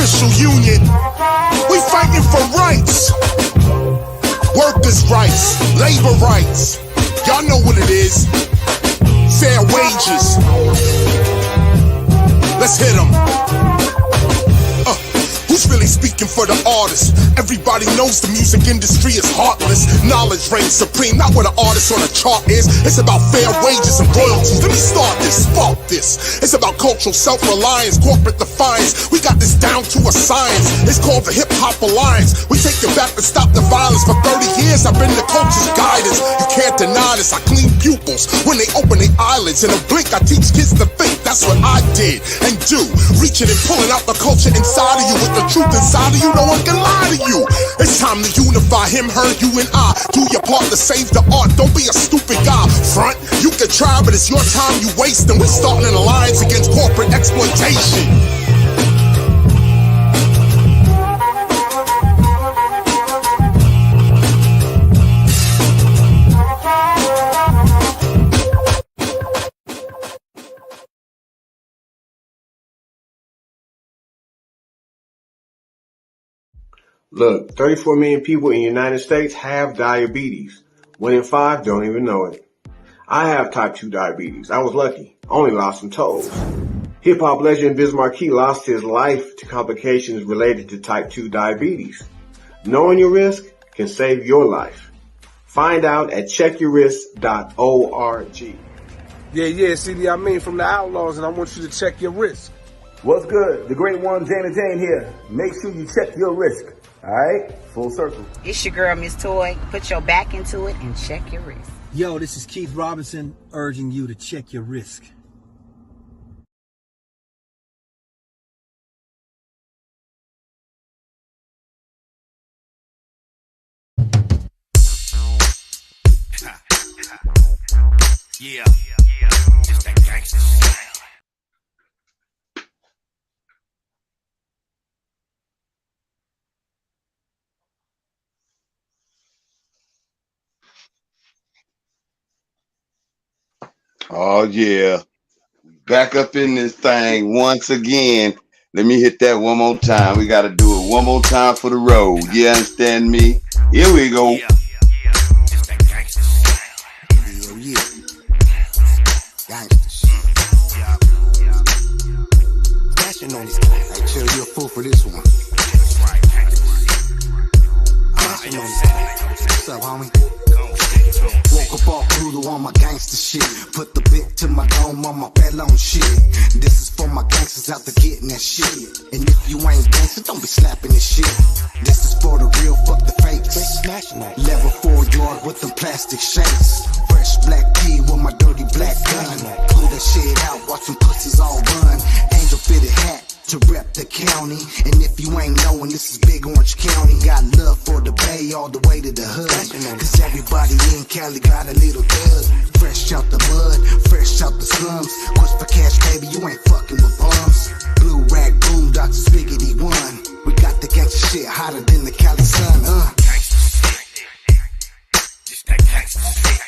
official union. We fighting for rights. Workers' rights, labor rights. Y'all know what it is. Fair wages. Let's hit 'em. Who's really speaking for the artist? Everybody knows the music industry is heartless. Knowledge reigns supreme, not what an artist on a chart is. It's about fair wages and royalties. Let me start this, spark this. It's about cultural self-reliance, corporate defiance. We got this down to a science. It's called the Hip-Hop Alliance. We take it back to stop the violence. For 30 years I've been the culture's guidance. You can't deny this, I clean pupils when they open their eyelids. In a blink I teach kids to think, that's what I did and do. Reaching and pulling out the culture inside of you with the truth inside of you, no one can lie to you. It's time to unify him, her, you, and I. Do your part to save the art, don't be a stupid guy. Front, you can try, but it's your time you waste. And we're starting an alliance against corporate exploitation. Look, 34 million people in the United States have diabetes. 1 in 5 don't even know it. I have type 2 diabetes. I was lucky. Only lost some toes. Hip-hop legend Biz Markie lost his life to complications related to type 2 diabetes. Knowing your risk can save your life. Find out at checkyourrisk.org. Yeah, CD, I mean from the Outlaws, and I want you to check your risk. What's good? The great one, Jana Jane here. Make sure you check your risk. All right? Full circle. It's your girl, Miss Toy. Put your back into it and check your risk. Yo, this is Keith Robinson urging you to check your risk. Yeah, just that gangster style. Oh yeah, back up in this thing once again. Let me hit that one more time. We got to do it one more time for the road. You understand me? Here we go. Just that gangster style. Yeah. Gangster shit. Fashion on this guy. Hey, chill, you're a fool for this one. Fashion on this guy. What's up, homie? Woke up all brutal on my gangster shit. Put the bit to my dome on my felon shit. This is for my gangsters out there getting that shit. And if you ain't gangster, don't be slapping this shit. This is for the real, fuck the fakes. Level 4 yard with them plastic shakes. Fresh black key with my dirty black gun. Pull that shit out, watch them pussies all run. Angel fitted hat to rep the county. And if you ain't knowing, this is Big Orange County. Got love for the bay all the way to the hood. Cause everybody in Cali got a little thug. Fresh out the mud, fresh out the slums. Quest for cash, baby, you ain't fucking with bums. Blue rag boom, Dr. Spiggity one. We got the gangsta shit hotter than the Cali sun, Just that gangster shit.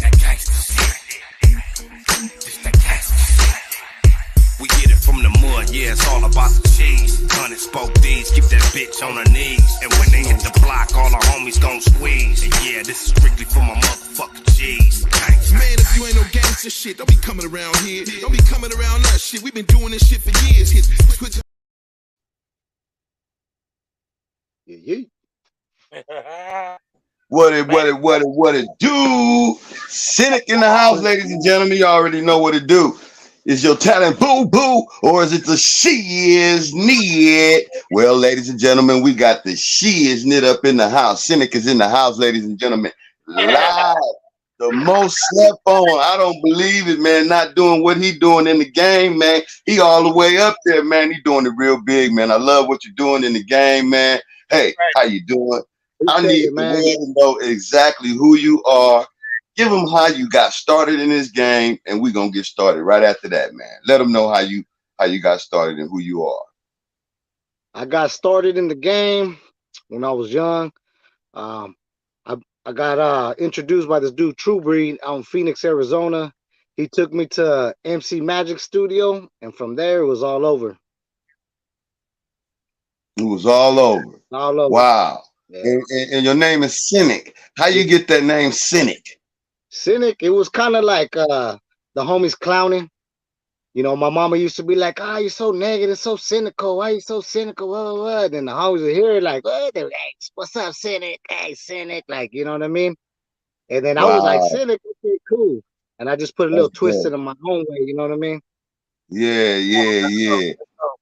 That gangster shit. Just that gangster shit. We get it from the mud, yeah, it's all about the cheese. 100 spoke D's, keep that bitch on her knees. And when they hit the block, all the homies gon' squeeze. And yeah, this is strictly for my motherfucking G's. Man, if you ain't no gangster shit, don't be coming around here. Don't be coming around us shit. We've been doing this shit for years. What it do? SINEK in the house, ladies and gentlemen. You already know what it do. Is your talent boo-boo, or is it the shiz-nit? Well, ladies and gentlemen, we got the shiz-nit up in the house. SINEK is in the house, ladies and gentlemen. Live. The most slept on. I don't believe it, man. Not doing what he doing in the game, man. He all the way up there, man. He doing it real big, man. I love what you're doing in the game, man. Hey, how you doing? I need the world to know exactly who you are. Give them how you got started in this game, and we're gonna get started right after that, man. Let them know how you got started and who you are. I got started in the game when I was young. I got introduced by this dude True Breed out in Phoenix, Arizona. He took me to MC Magic Studio, and from there it was all over. It was all over. all over. Wow. Yeah. And your name is Cynic. How you get that name Cynic? Cynic, it was kind of like the homies clowning. You know, my mama used to be like, "Ah, you're so negative, so cynical. Why you so cynical?" What? And the homies would hear it like, "Oh, hey, what's up, Cynic? Hey, Cynic!" Like, you know what I mean? And then I was like, Wow. "Cynic, okay, cool." And I just put a That's little twist dope. in my own way. You know what I mean? Yeah, yeah, yeah.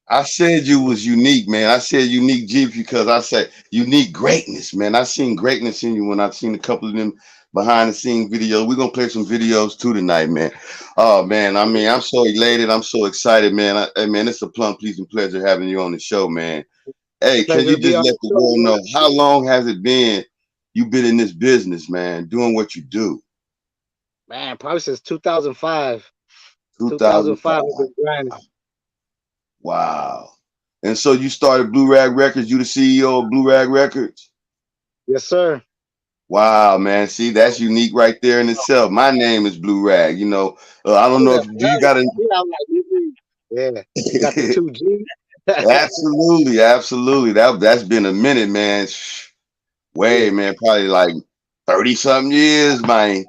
I said you was unique, man. I said unique G because I said unique greatness, man. I seen greatness in you when I seen a couple of them behind the scenes videos. We're gonna play some videos too tonight, man. Oh man, I mean, I'm so elated, I'm so excited, man. Hey man, it's a plum pleasing pleasure having you on the show, man. Hey, can Pleasure you to be just on let the the show, world man. know how long has it been you've been in this business, man, doing what you do? Man, probably since 2005. 2005, I've 2005. been grinding. Wow. And so you started Blue Rag Records. You the CEO of Blue Rag Records? Yes, sir. Wow, man. See, that's unique right there in itself. My name is Blue Rag. You know, I don't Oh, know if that's do you got a right. Yeah, I'm like, yeah, you got the 2G. absolutely, absolutely. That's been a minute, man. Way, Yeah, man, probably like 30 something years, man.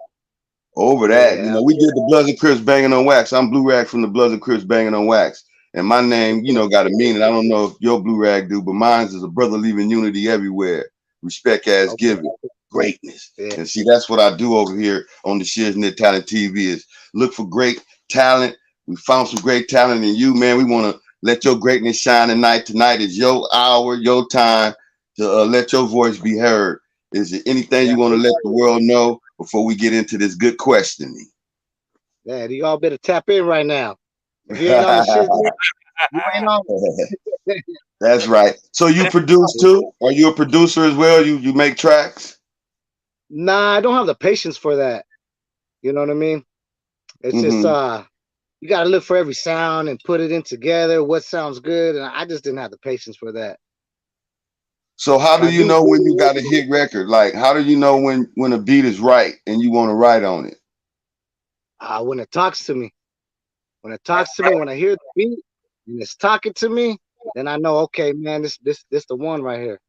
Over that. You yeah. know, we did the Bloods and Crips banging on wax. I'm Blue Rag from the Bloods and Crips banging on wax. And my name, you know, got a meaning. I don't know if your Blue Rag do, but mine's is a brother leaving unity everywhere. Respect as Okay. given. Greatness. Yeah. And see, that's what I do over here on the Shiznit Talent TV is look for great talent. We found some great talent in you, man. We want to let your greatness shine tonight. Tonight is your hour, your time to let your voice be heard. Is there anything Yeah. you want to let the world know before we get into this good questioning? Yeah, you all better tap in right now. If you ain't on the shit, you ain't on it. That's right. So you produce too? Are you a producer as well? You make tracks? Nah, I don't have the patience for that. You know what I mean? It's just Hmm. you gotta look for every sound and put it in together, what sounds good, and I just didn't have the patience for that. So how But do I you do know put when you it got a hit record? Like how do you know when a beat is right and you want to write on it? when it talks to me. When it talks to me, when I hear the beat and it's talking to me, then I know, okay, man, this the one right here.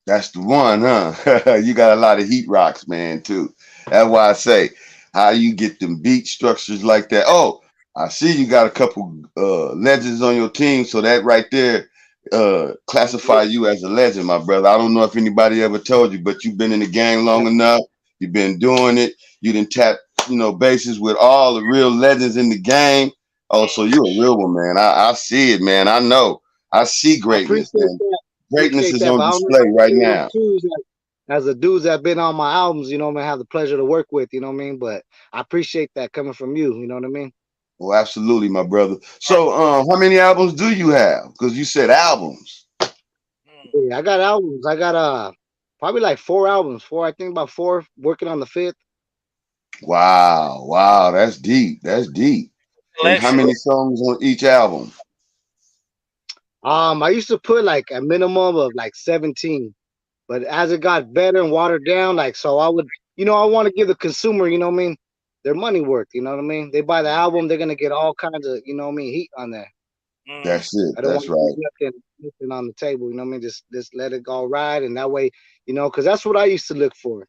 That's the one, huh? You got a lot of heat rocks, man, too. That's why I say, how you get them beat structures like that? Oh, I see you got a couple legends on your team, so that right there classify you as a legend, my brother. I don't know if anybody ever told you, but you've been in the game long enough. You've been doing it. You didn't tap, bases with all the real legends in the game. Oh, so you're a real one, man. I see it, man. I know. I see I greatness, appreciate man. that. Greatness Appreciate is that. on But I don't know display if I can right say those now. shoes as the dudes that have been on my albums, you know what I mean, have the pleasure to work with, you know what I mean? But I appreciate that coming from you know what I mean? Well, absolutely, my brother. So, how many albums do you have? Because you said albums. Yeah, I got albums. I got probably like 4 albums. I think about 4, working on the 5th. Wow, wow, that's deep. That's deep. And how many songs on each album? I used to put like a minimum of like 17, but as it got better and watered down, like so I would, I want to give the consumer, you know what I mean, their money worth, you know what I mean? They buy the album, they're gonna get all kinds of, you know what I mean, heat on there. That's it. I don't That's want to leave right. nothing on the table, you know what I mean? Just let it go ride, and that way, because that's what I used to look for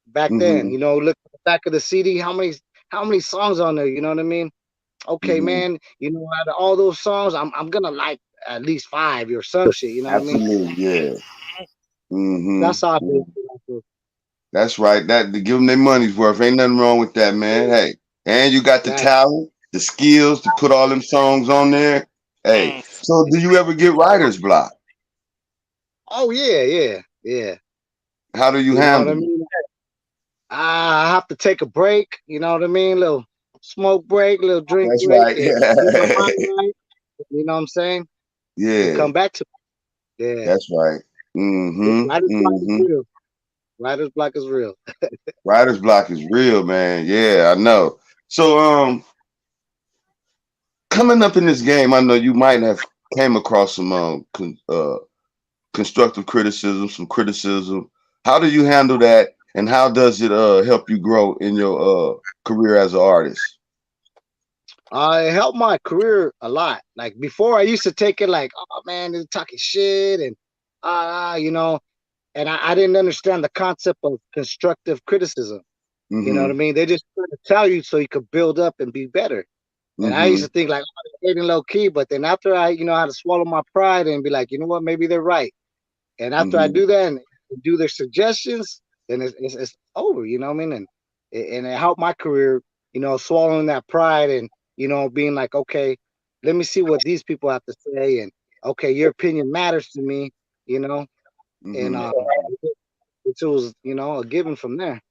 back then. Mm-hmm. Look at the back of the CD, how many songs on there, you know what I mean? Okay, Mm-hmm. man, out of all those songs, I'm gonna like at least 5 or some shit, you know what I mean? Absolutely, yeah. That's how I Mm-hmm. feel. That's right. That to give them their money's worth. Ain't nothing wrong with that, man. Hey, and you got the Exactly. talent, the skills to put all them songs on there. Hey, so do you ever get writer's block? Oh yeah. How do you You know what I handle it? mean? I have to take a break, you know what I mean? Little smoke break, little drink That's break, right. and get my mind right. You know what I'm saying? And Yeah, come back to it. Yeah. that's right. Mm-hmm. Writer's block is Mm-hmm. real. Writer's block is real. Writer's block is real, man. Yeah, I know. So, coming up in this game, I know you might have came across some constructive criticism, some criticism. How do you handle that, and how does it help you grow in your career as an artist? It helped my career a lot. Like before, I used to take it like, oh man, they're talking shit, and you know, and I didn't understand the concept of constructive criticism. You know what I mean? They just try to tell you so you could build up and be better. And I used to think like, oh, they're hating low key, but then after I, you know, I had to swallow my pride and be like, you know what, maybe they're right. And after I do that and do their suggestions, then it's over. You know what I mean? And it helped my career. You know, swallowing that pride and, you know, being like, okay, let me see what these people have to say, and okay, your opinion matters to me. You know, and it was, you know, a given from there.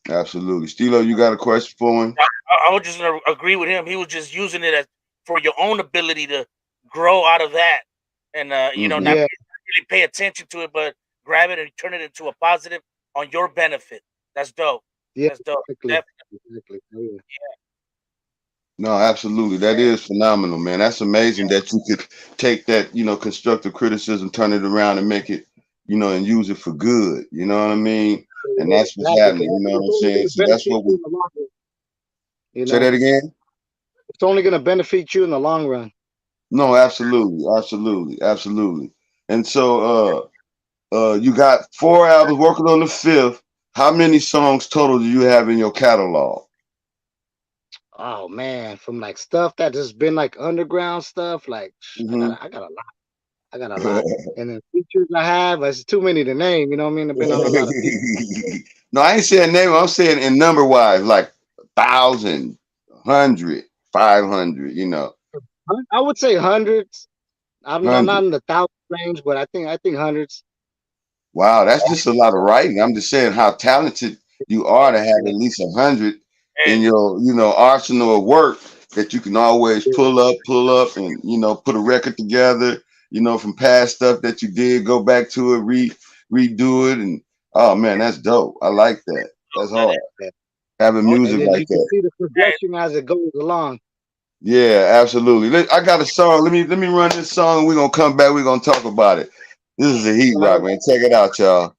Absolutely. Stilo, you got a question for him? I would just agree with him. He was just using it as for your own ability to grow out of that, and you know, not really pay attention to it, but grab it and turn it into a positive on your benefit. That's dope. Yeah, that's dope. Exactly. Yeah. No, absolutely. That is phenomenal, man. That's amazing that you could take that, you know, constructive criticism, turn it around and make it, you know, and use it for good. You know what I mean? And that's what's happening. You know what I'm saying? So that's what we. Say that again? It's only going to benefit you in the long run. No, absolutely. And so you got 4 albums, working on the 5th. How many songs total do you have in your catalog? Oh man, from like stuff that has been like underground stuff, like I got a lot. And then features I have, it's too many to name. You know what I mean? I've been on a lot of features. No, I ain't saying name. I'm saying in number wise, like 1,000, 100, 500. You know, I would say hundreds. I'm not in the 1,000 range, but I think hundreds. Wow, that's just a lot of writing. I'm just saying how talented you are to have at least 100 in your, you know, arsenal of work that you can always pull up and, you know, put a record together, you know, from past stuff that you did, go back to it, redo it. And oh man, that's dope. I like that. That's hard. Having music like you can see the progression as it goes along. Yeah, absolutely. I got a song. Let me run this song and we're gonna come back. We're gonna talk about it. This is a heat rock, man. Check it out, y'all.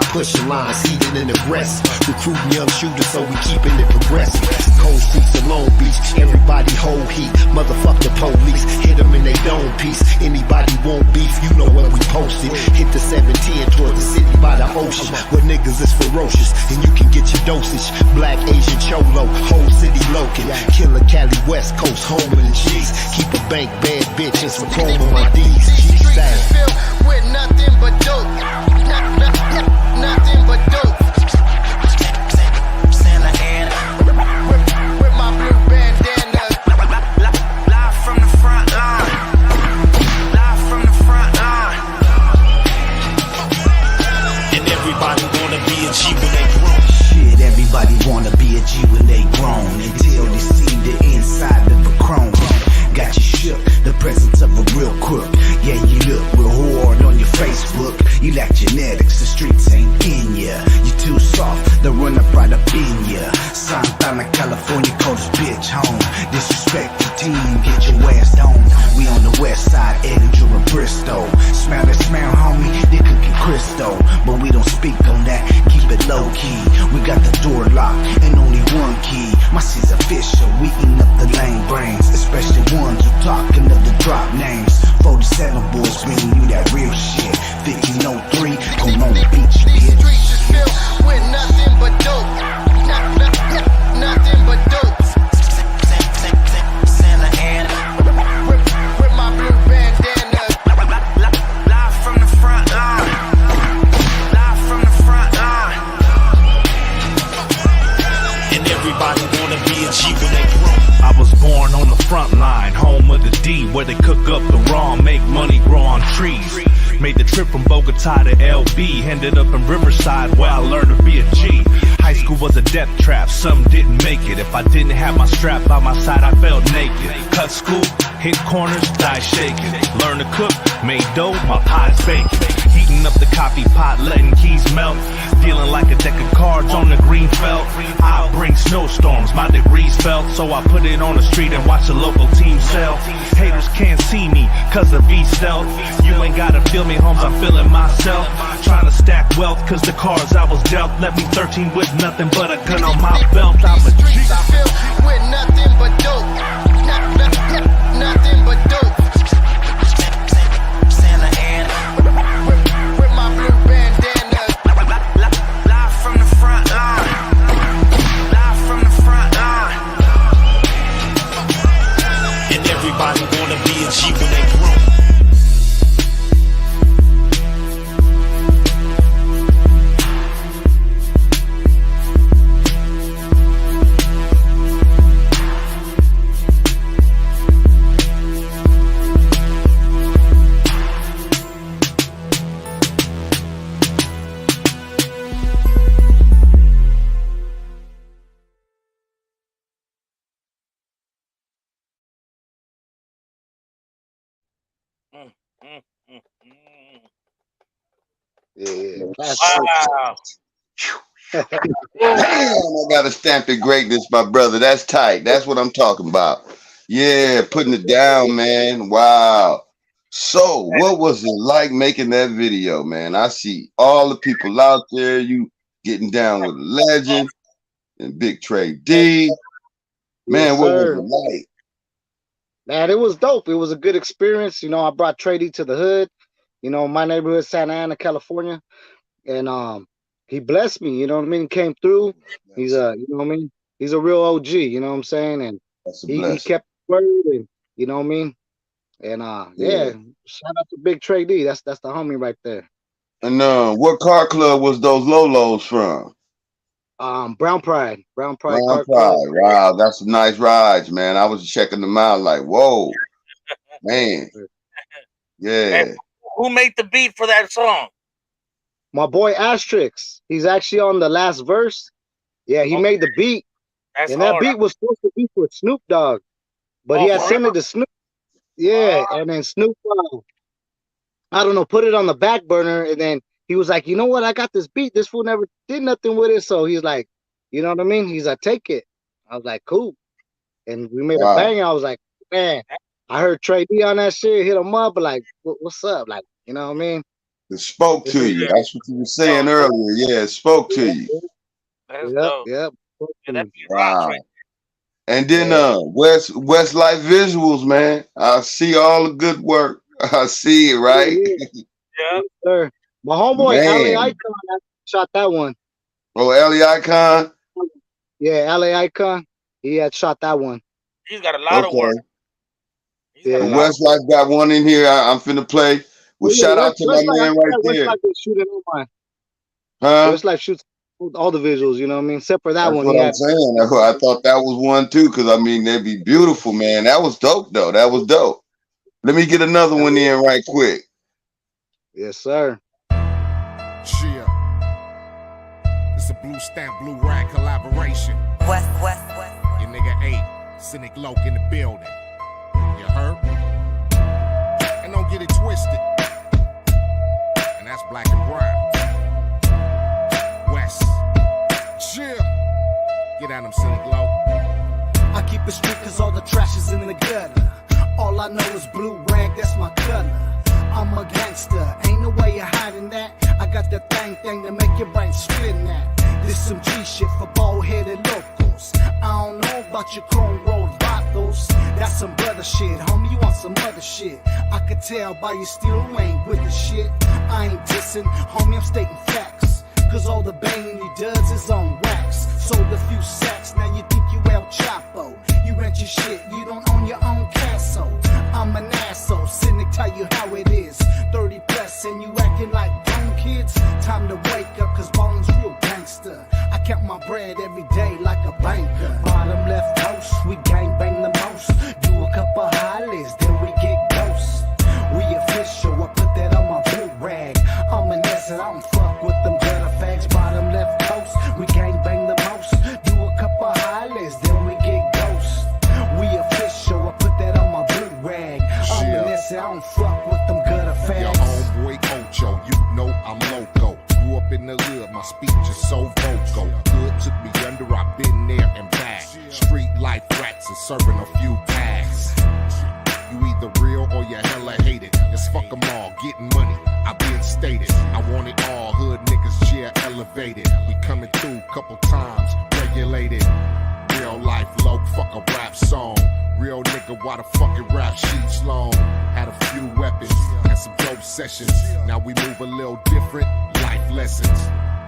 Pushing lines, heated and aggressive. Recruiting young shooters, so we keeping it progressive. Cold streets of Long Beach, everybody hold heat. Motherfuck the police, hit them in they dome piece. Anybody want beef, you know where we posted. Hit the 710 toward the city by the ocean, where niggas is ferocious, and you can get your dosage. Black, Asian, Cholo, whole city locan. Killer Cali, West Coast, home of the G's. Keep a bank, bad bitch, and some chrome on my D's. G-Style. With nothing but dope. Nothing but dope. Santa Ana. With my blue bandana. Live from the front line. Live from the front line. And everybody wanna be a G when they grown. Shit, everybody wanna be a G when they grown. Until they see the inside of a chrome. Got you shook, the presence of a real crook. Yeah, you look real hard on your Facebook. You lack genetics, the streets ain't in ya. You too soft, they run up right up in ya. Santana, California, coast bitch home. Disrespect the team, get your ass down. We on the west side, Edinburgh and Bristol. Smell that smell, homie, they cooking crystal. But we don't speak on that, keep it low key. We got the door locked and only one key. My shit's official, we eating up the lame brains. Especially ones who talking of the drop names. 46 trees. Made the trip from Bogota to LB, ended up in Riverside where I learned to be a G. High school was a death trap, some didn't make it. If I didn't have my strap by my side, I felt naked. Cut school, hit corners, die shaking. Learn to cook, made dough, my pot's baking. Heating up the coffee pot, letting keys melt. Feeling like a deck of cards on the green felt. I bring snowstorms, my degrees felt. So I put it on the street and watch the local team sell. Haters can't see me, cause the V stealth. You ain't gotta feel me, homes, I'm feeling myself. Trying to stack wealth, cause the cards I was dealt left me 13 with nothing but a gun on my belt. I'm a G. With nothing but dope. Nothing but dope. Santa Ana. With my blue bandana. Live from the front line. Live from the front line. And everybody wanna be a G when they grow. Wow. Damn, I gotta stamp it greatness, my brother. That's tight. That's what I'm talking about. Yeah, putting it down, man. Wow. So, what was it like making that video, man? I see all the people out there. You getting down with a legend and Big Trey D. Man, Yes, what was sir. it like? Man, it was dope. It was a good experience. You know, I brought Trady to the hood. You know, my neighborhood, Santa Ana, California, and he blessed me. You know what I mean? He came through. He's you know what I mean? He's a real OG. You know what I'm saying? And That's a he blessing. kept his word, and you know what I mean? And yeah, shout out to Big Trey D. That's the homie right there. And what car club was those Lolos from? Brown Pride Brown Car Pride. Club. Wow, that's some nice rides, man. I was checking them out like, whoa, man. Yeah. Who made the beat for that song? My boy S.6. He's actually on the last verse. Yeah, he made the beat. That's and that hard. beat was supposed to be for Snoop Dogg. But he had sent it to Snoop. Yeah, and then Snoop, I don't know, put it on the back burner. And then he was like, you know what? I got this beat. This fool never did nothing with it. So he's like, you know what I mean? He's like, take it. I was like, cool. And we made a bang. I was like, man, I heard Trey D on that shit, hit him up, but like, what's up? Like, you know what I mean? It spoke to you. That's what you were saying earlier. Yeah, it spoke to you. Yep. Wow. And then West Life Visuals, man. I see all the good work. I see it, right? Yeah. Sir. My homeboy, Man. LA Icon, shot that one. Oh, LA Icon? Yeah, LA Icon. He had shot that one. He's got a lot of work. Yeah. West Life got one in here. I'm finna play. Well, shout out to my man right there. Westlife is shooting all mine. Huh? Westlife shoots all the visuals, you know what I mean? Except for that That's one. what I'm saying. I thought that was one too, because I mean, they'd be beautiful, man. That was dope, though. That was dope. Let me get another one in right quick. Yes, sir. Yeah. It's a blue stamp, blue rag collaboration. West. Your nigga 8, SINEK Loke in the building. You heard? And don't get it twisted. And that's black and brown. West. Chill. Get at him, SINEK Loke. I keep it strict cause all the trash is in the gutter. All I know is blue rag, that's my color. I'm a gangster, ain't no way you're hiding that. I got the thing to make your brain split that. This some G shit for bald-headed locals. I don't know about your chrome rolled bottles. That's some brother shit, homie, you want some other shit. I could tell by your still ain't with the shit. I ain't dissing, homie, I'm stating facts. Cause all the banging he does is on wax. Sold a few sacks, now you think you El Chapo. You rent your shit, you don't own your own castle. I'm an asshole, SINEK tell you how it is. 30 plus and you acting like young kids. Time to wake up cause balling's real gangster. I count my bread every day like a banker. Bottom left coast, we gang bang the most. Do a couple highlights, then we get ghosts. We official, I put up in the hood, my speech is so vocal. Hood took me under, I've been there and back. Street life rats and serving a few tags. You either real or you hella hate it. It's fuck them all, getting money, I been stated. I want it all, hood niggas, yeah, elevated. We coming through couple times, regulated. Real life low, fuck a rap song. Real nigga, why the fucking rap sheets long? Had a few weapons, had some dope sessions. Now we move a little different, life lessons.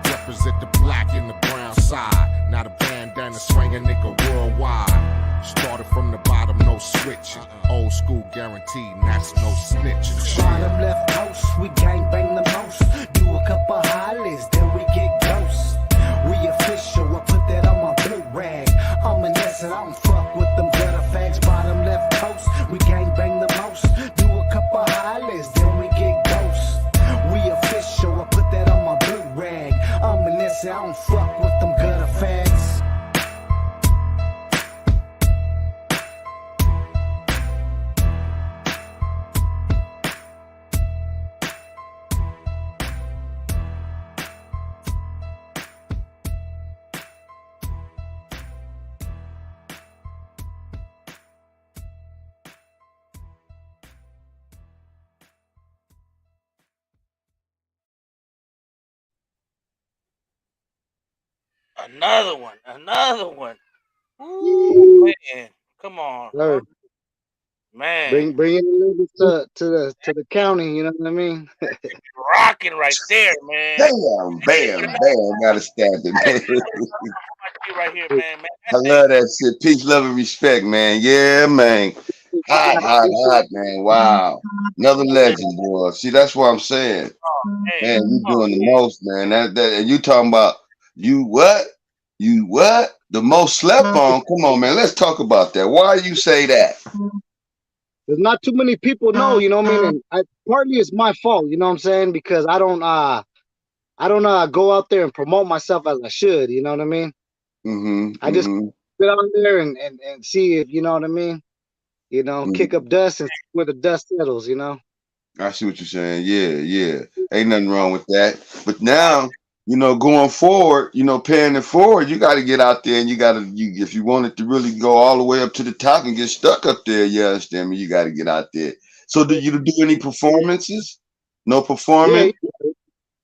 Represent the black and the brown side. Now the bandana swing a nigga worldwide. Started from the bottom, no switching. Old school guaranteed, and that's no snitching. Bottom left coast, we gang bang the most. Do a couple hollies, then we get ghosts. We official, I put that on my blue rag. I'm an S and I don't fuck with them gutter fags. Bottom left coast, we gang bang the most. Do a couple hollies, then we get ghosts. We official, I put that on my blue rag. I'm an S and I don't fuck with them gutter fags. Another one. Ooh, man, come on, bro. Man. Bring it a little bit to the county. You know what I mean? Rocking right there, man. Bam, gotta stamp it, man. Right here, man. I love that shit. Peace, love, and respect, man. Yeah, man. Hot, man. Wow. Another legend, boy. See, that's what I'm saying. Man, you doing the most, man. That and you talking about you what? You what? The most slept on? Come on, man. Let's talk about that. Why you say that? There's not too many people know, you know what I mean? And partly it's my fault, you know what I'm saying? Because I don't go out there and promote myself as I should, you know what I mean? I just sit out there and see if, you know what I mean? You know, kick up dust and see where the dust settles, you know? I see what you're saying. Yeah. Ain't nothing wrong with that. But now, you know, going forward, you know, paying it forward, you got to get out there and if you want it to really go all the way up to the top and get stuck up there, you understand me? You got to get out there. So, did you do any performances? No performance? Yeah.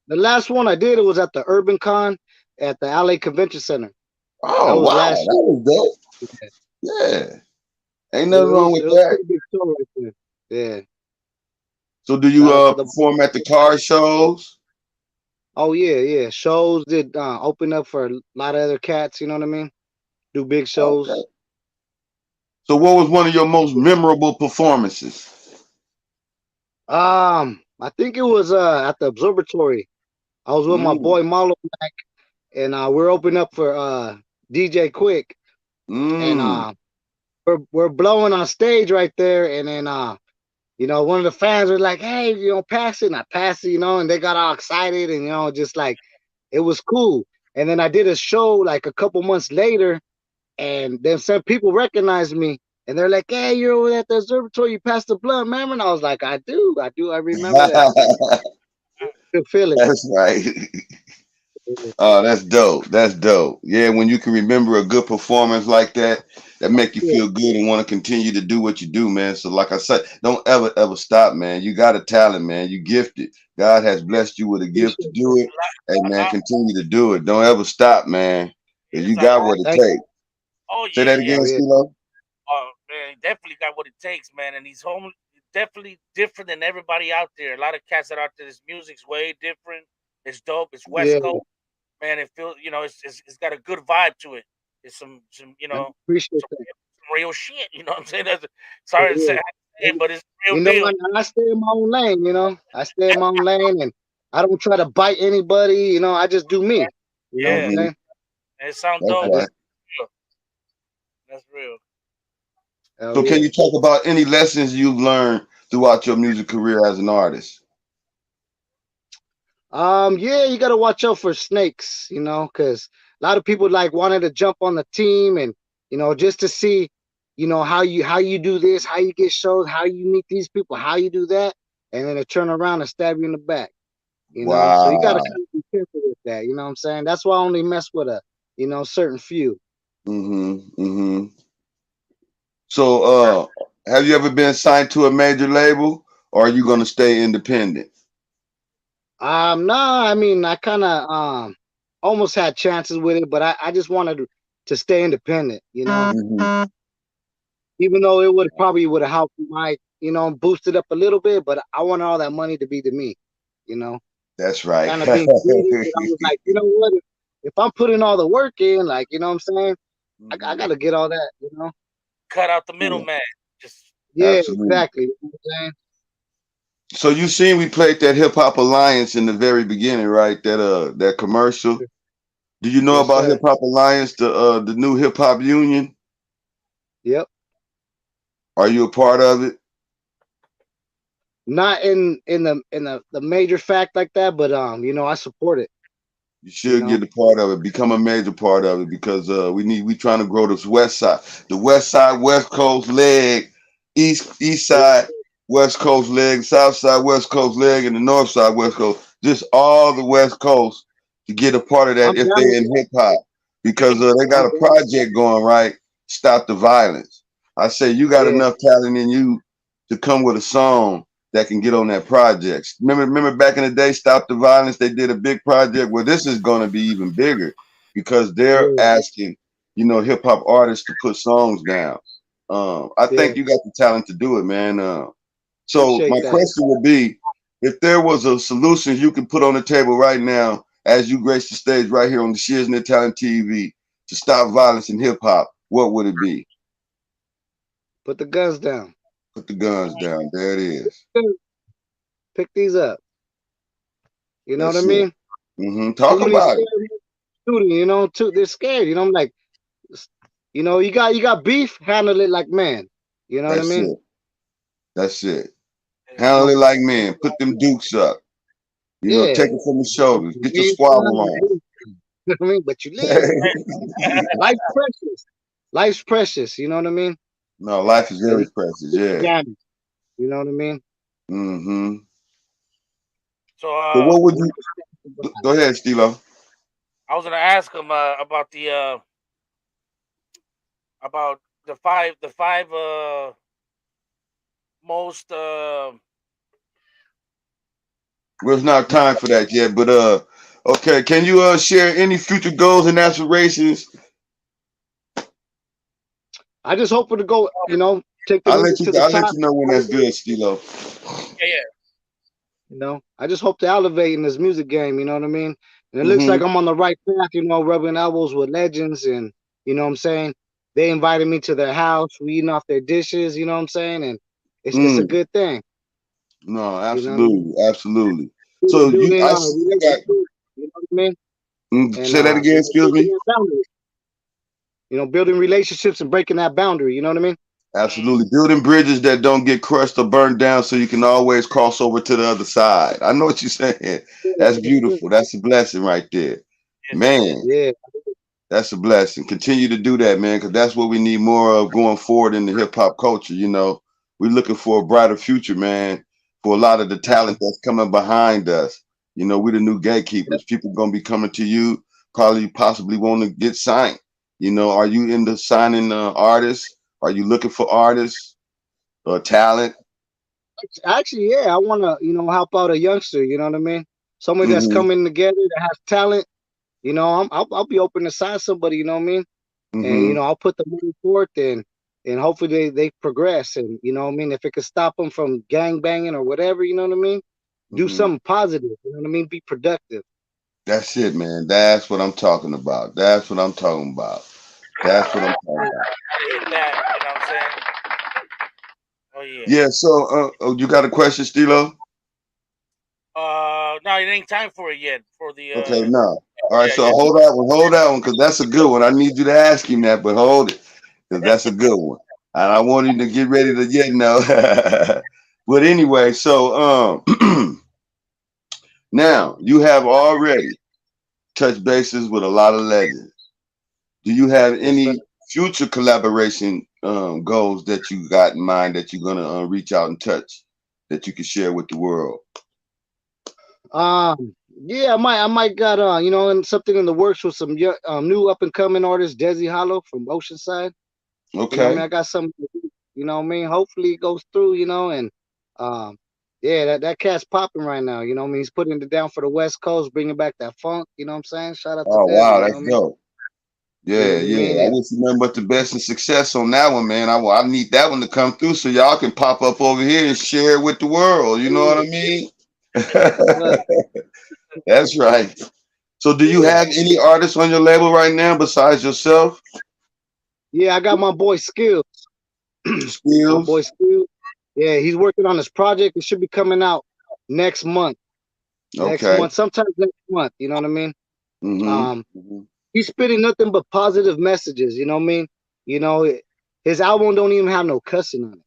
The last one I did, it was at the Urban Con at the LA Convention Center. Oh, wow. That was dope. Yeah. Ain't nothing wrong with that. Big show right there. Yeah. So, do you perform at the car shows? Oh yeah. Shows did open up for a lot of other cats, you know what I mean? Do big shows. Okay. So what was one of your most memorable performances? I think it was at the Observatory. I was with my boy Marlo Mack, and we're opening up for DJ Quick. And we're blowing on stage right there, and then you know, one of the fans were like, hey, you know, pass it. And I passed it, you know, and they got all excited and, you know, just like, it was cool. And then I did a show like a couple months later, and then some people recognized me and they're like, hey, you're over at the Observatory, you passed the blunt, remember? And I was like, I do. I remember that. Good feeling. That's right. Oh, that's dope. Yeah, when you can remember a good performance like that, that make you feel good and want to continue to do what you do, man. So like I said, don't ever stop, man. You got a talent, man. You gifted. God has blessed you with a gift to do it. Hey, man, continue to do it. Don't ever stop, man. Because you got what it takes. Oh, Say that again, CeeLo. Oh, man, he definitely got what it takes, man. And he's definitely different than everybody out there. A lot of cats that are out there, this music's way different. It's dope. It's West Coast. Man, it feels, you know, it's got a good vibe to it. It's some you know, some real shit. You know what I'm saying? Sorry to say, but it's real deal. I stay in my own lane, you know. I stay in my own lane, and I don't try to bite anybody. You know, I just do me. You know what I'm saying? And it sounds dope. Right. That's real. So can you talk about any lessons you've learned throughout your music career as an artist? Yeah, you got to watch out for snakes, you know, because a lot of people like wanted to jump on the team and, you know, just to see, you know, how you do this, how you get shows, how you meet these people, how you do that, and then they turn around and stab you in the back. You know, so you got to be careful with that. You know what I'm saying? That's why I only mess with certain few. So, have you ever been signed to a major label, or are you gonna stay independent? Nah, I mean, I kind of almost had chances with it, but I just wanted to stay independent. Even though it would have helped my boost it up a little bit, but I wanted all that money to be to me. That's right. Kind of being greedy, but I was like, you know what? If I'm putting all the work in, like, you know what I'm saying? I got to get all that. Cut out the middleman. Just Yeah, Absolutely. exactly. You know what I'm saying? So you seen we played that Hip Hop Alliance in the very beginning, right? That commercial. Do you know Yes, about sir. Hip Hop Alliance, the new hip hop union? Yep. Are you a part of it? Not in the major fact like that, but I support it. You should get a part of it. Become a major part of it because we trying to grow this west side, the west side, west coast leg, east side, west coast leg, south side, west coast leg, and the north side, west coast. Just all the west coast to get a part of that if they're in hip hop because they got a project going, right. Stop the violence. I say you got enough talent in you to come with a song that can get on that project. Remember back in the day, Stop the Violence, they did a big project. Well, this is going to be even bigger because they're asking, hip hop artists to put songs down. I think you got the talent to do it, man. So my question would be, if there was a solution you could put on the table right now, as you grace the stage right here on the Shiznit Talent TV to stop violence in hip hop, what would it be? Put the guns down. Put the guns down. There it is. Pick these up. You know That's what I mean? Talk about it. Student, they're scared. I'm like, you got beef, handle it like man. You know what I mean? That's it. Handle it like men. Put them dukes up. Take it from the shoulders. Get your squabble on. You know what I mean? But you live. Life's precious. Life's precious. You know what I mean? No, life is very precious. Yeah. You know what I mean? So what would you? Go ahead, Stilo. I was gonna ask him about the five most Well, it's not time for that yet, but okay. Can you share any future goals and aspirations? I just hope for to go, take the music to the top. I'll let you know when that's good, Stilo. Yeah. I just hope to elevate in this music game, you know what I mean? And it looks like I'm on the right path, rubbing elbows with legends and, you know what I'm saying? They invited me to their house, we eating off their dishes, you know what I'm saying? And it's a good thing. No, absolutely, absolutely. So you know what I mean? And, say that again, excuse me. Building relationships and breaking that boundary, you know what I mean? Absolutely. Building bridges that don't get crushed or burned down so you can always cross over to the other side. I know what you're saying. That's beautiful. That's a blessing right there. Man. Yeah. That's a blessing. Continue to do that, man, because that's what we need more of going forward in the hip hop culture. We're looking for a brighter future, man, for a lot of the talent that's coming behind us. We're the new gatekeepers. People going to be coming to you, possibly want to get signed. Are you into signing artists? Are you looking for artists or talent? Actually, yeah, I want to, help out a youngster. You know what I mean? Somebody that's coming together that has talent. I'll be open to sign somebody. You know what I mean? And I'll put the money forth and hopefully they progress. And you know what I mean? If it could stop them from gang banging or whatever, you know what I mean? Do something positive. You know what I mean? Be productive. That's it, man. That's what I'm talking about. That's what I'm talking about. That's what I'm talking about. Hit that, you know what I'm saying? Oh yeah. Yeah. So, you got a question, Stilo? No, it ain't time for it yet. For the okay, no. All right. So hold that one, because that's a good one. I need you to ask him that, but hold it, because that's a good one. And I want him to get ready to But anyway, so now you have already touched bases with a lot of legends. Do you have any future collaboration goals that you got in mind that you're gonna reach out and touch that you can share with the world? Yeah, I might got and something in the works with some new up and coming artist, Desi Hollow from Oceanside. You know what I mean? Okay. I got some, you know what I mean? Hopefully it goes through, and um yeah, that cat's popping right now, you know what I mean? He's putting it down for the West Coast, bringing back that funk, you know what I'm saying? Shout out to Oh Desi, wow, you know that's what I mean? dope. You know Yeah, what I yeah. mean? I And wish you nothing but the best and success on that one, man. I need that one to come through so y'all can pop up over here and share it with the world. You know what I mean? look, That's right. So, do you yeah. have any artists on your label right now besides yourself? Yeah, I got my boy Skills. My boy Skills? Skills. Yeah, he's working on this project. It should be coming out next month. Next Okay. month, sometime next month, you know what I mean? Mm-hmm. Um, he's spitting nothing but positive messages, you know what I mean? You know, his album don't even have no cussing on it.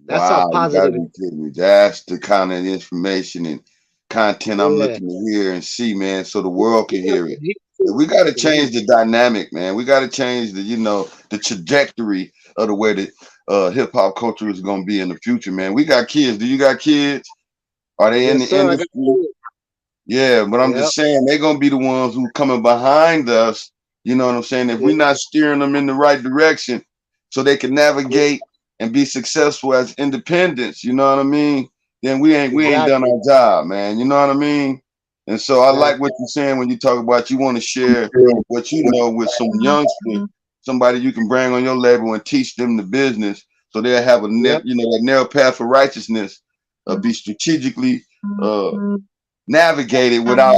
That's how Wow, you gotta positive it be kidding me. That's the kind of information and content I'm is. looking to hear and see, man, so the Yeah. world can Yeah, hear it. he- We got to he- change the dynamic, man. We got to change the trajectory of the way that hip hop culture is going to be in the future, man. We got kids. Do you got kids? Are they in Yes, the sir. I got industry? Yeah, but I'm Yep. just saying they're gonna be the ones who coming behind us. You know what I'm saying? If Yeah. we're not steering them in the right direction, so they can navigate and be successful as independents, you know what I mean? Then we ain't done Exactly. our job, man. You know what I mean? And so I like Exactly. what you're saying when you talk about you want to share what you know with some youngsters, somebody you can bring on your label and teach them the business, so they'll have Yep. that narrow path of righteousness, be strategically navigate it without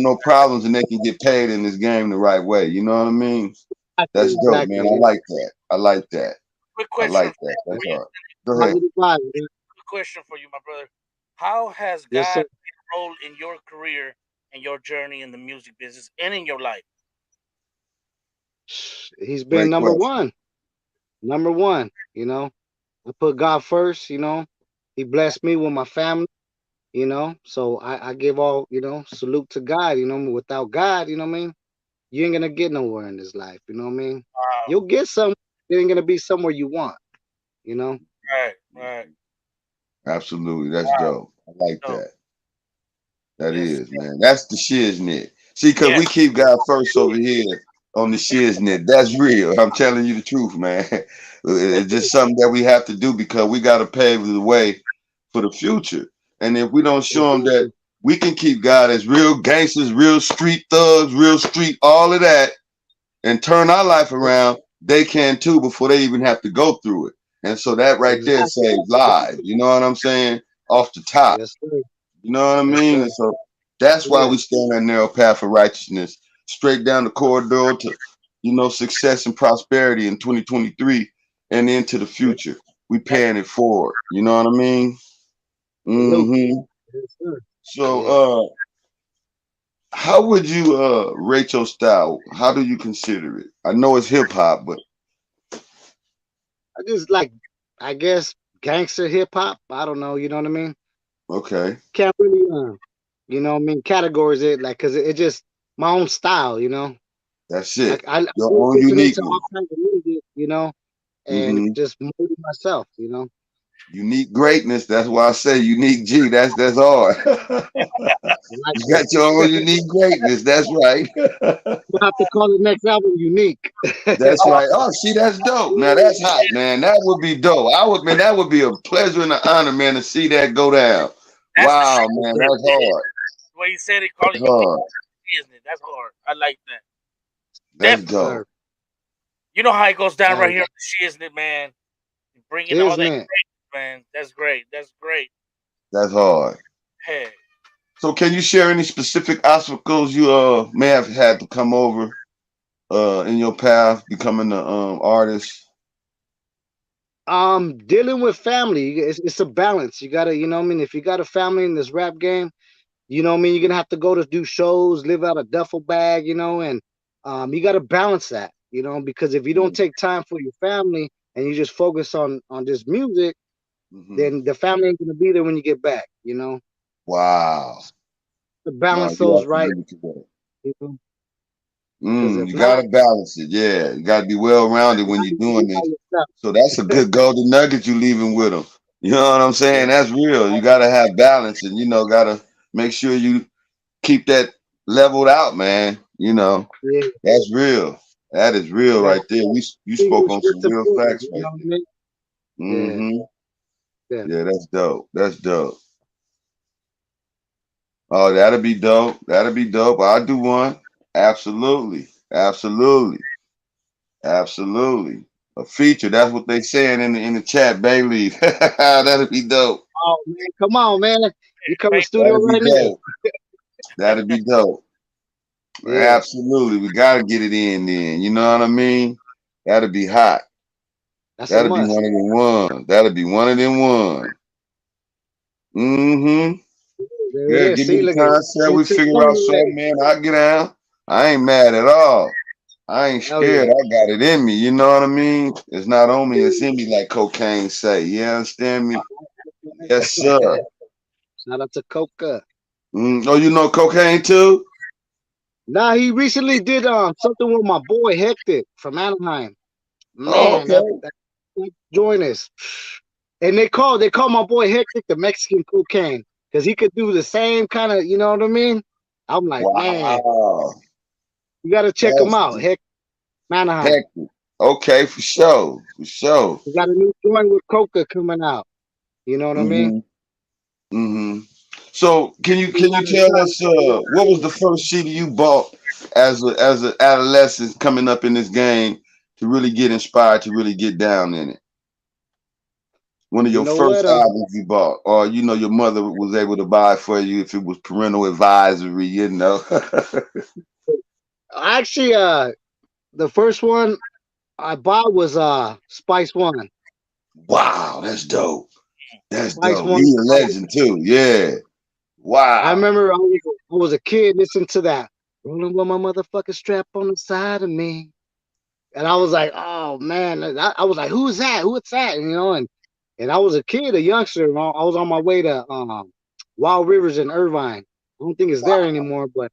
no problems, and they can get paid in this game the right way. You know what I mean? That's dope, man. I Exactly. like that. I like that. Quick I question like for that. That's you. hard. Go ahead. Positive vibes, man. Quick question for you, my brother. How has Yes, sir. God played a role in your career and your journey in the music business and in your life? He's been Great number question. one. Number one, I put God first, He blessed me with my family, So I give all, salute to God, Without God, you know what I mean? You ain't gonna get nowhere in this life, you know what I mean? Wow. You'll get some, it ain't gonna be somewhere you want, you know? Right, right. Absolutely. That's Wow. dope. I like So, that. That yes. is, man. That's the shiznit. See, because Yes. we keep God first over here on the shiznit. That's real. I'm telling you the truth, man. It's just something that we have to do because we got to pave the way for the future. And if we don't show them that Exactly. we can keep God as real gangsters, real street thugs, real street, all of that, and turn our life around, they can too before they even have to go through it. And so that right there Exactly. saves lives. You know what I'm saying? Off the top. Yes, sir. You know what I Yes, mean? sir. And so that's why Yeah. we stay on that narrow path of righteousness, straight down the corridor to, success and prosperity in 2023 and into the Yeah. future. We paying it forward. You know what I mean? Salute. hmm Yes, sir. So, Yeah. how would you rate your style? How do you consider it? I know it's hip hop, but I just like, I guess, gangster hip hop. I don't know, you know what I mean? okay, Can't really, categorize it like, cause it just my own style, that's Like it. I Your like own listening to all uniqueness. kinds of music, and hmm just molding myself. Unique greatness. That's why I say unique G. That's hard. I like You got that. your own unique greatness. That's right. We'll have to call the next album unique. That's right. Oh, see, that's dope. Now that's hot, man. That would be dope. Man, that would be a pleasure and an honor, man, to see that go down. That's the Wow, shit. man, that's hard. The way you said it, call it That's unique, hard. isn't it? That's hard. I like that. That's Yes, Definitely. dope. sir. You know how it goes down right That here on the shit, isn't it, man? Bringing all that Shiznit. great, man. That's great. That's great. That's hard. Hey. So can you share any specific obstacles you may have had to come over in your path becoming an artist? Dealing with family, it's a balance. You gotta, if you got a family in this rap game, you're gonna have to go to do shows, live out a duffel bag, and you gotta balance that, because if you don't take time for your family and you just focus on this music, Mm-hmm. then the family ain't gonna be there when you get back. Wow. To No, balance you those right, absolutely correct. you know, because if You not, gotta balance it. Yeah, you gotta be well rounded when you're you gotta be doing by this. yourself. So that's a good golden nugget you leaving with them. You know what I'm Yeah. saying? That's real. You gotta have balance, and gotta make sure you keep that leveled out, man. You know, Yeah, that's real. That is real yeah. right there. You spoke English on what's some real important, facts you right know what I there. mean? Yeah, Mm-hmm. yeah. Yeah, that's dope. That's dope. Oh, that'll be dope. That'll be dope. I'll do one. Absolutely. Absolutely. Absolutely. A feature. That's what they saying in the chat, Bailey. That'll be dope. Oh man, come on, man. You come to studio That'll be right now. dope. That'll be dope. Yeah, Absolutely. We gotta get it in then. You know what I mean? That'll be hot. that's a That'll be must. one of them ones. That'll be one of them ones. Mm-hmm. There Yeah, it is. give me See, the look at it. concept. We It's his figure song out something, already. man. I get down. I ain't mad at all. I ain't Hell scared. yeah. I got it in me. You know what I mean? It's not on me. It's in me, like cocaine say. You understand me? Yes, sir. Shout out to Coca. Oh, you know cocaine too? Nah, he recently did something with my boy Hectic from Anaheim. Oh, Man, okay. that joint is, and they call my boy Hectic the Mexican cocaine because he could do the same kind of, you know what I mean? I'm like, man, Wow. you got to check him That's out. Heck, Anaheim. hectic. Okay, for sure. For sure. He got a new joint with Coca coming out. You know what I mean? Mm-hmm. Mm-hmm. So can you tell us what was the first CD you bought as a adolescent coming up in this game to really get inspired to really get down in it? One of You your know first what? albums you bought, or you know your mother was able to buy for you if it was parental advisory, you know. Actually, the first one I bought was Spice One. Wow, that's dope. That's Spice dope. One. He's a legend too. Yeah. I Wow. remember I was a kid listening to that. Rolling with my motherfucking strap on the side of me. And I was like, oh man. I was like, who's that? Who's that? And, you know, and I was a kid, a youngster. I was on my way to Wild Rivers in Irvine. I don't think it's there anymore, but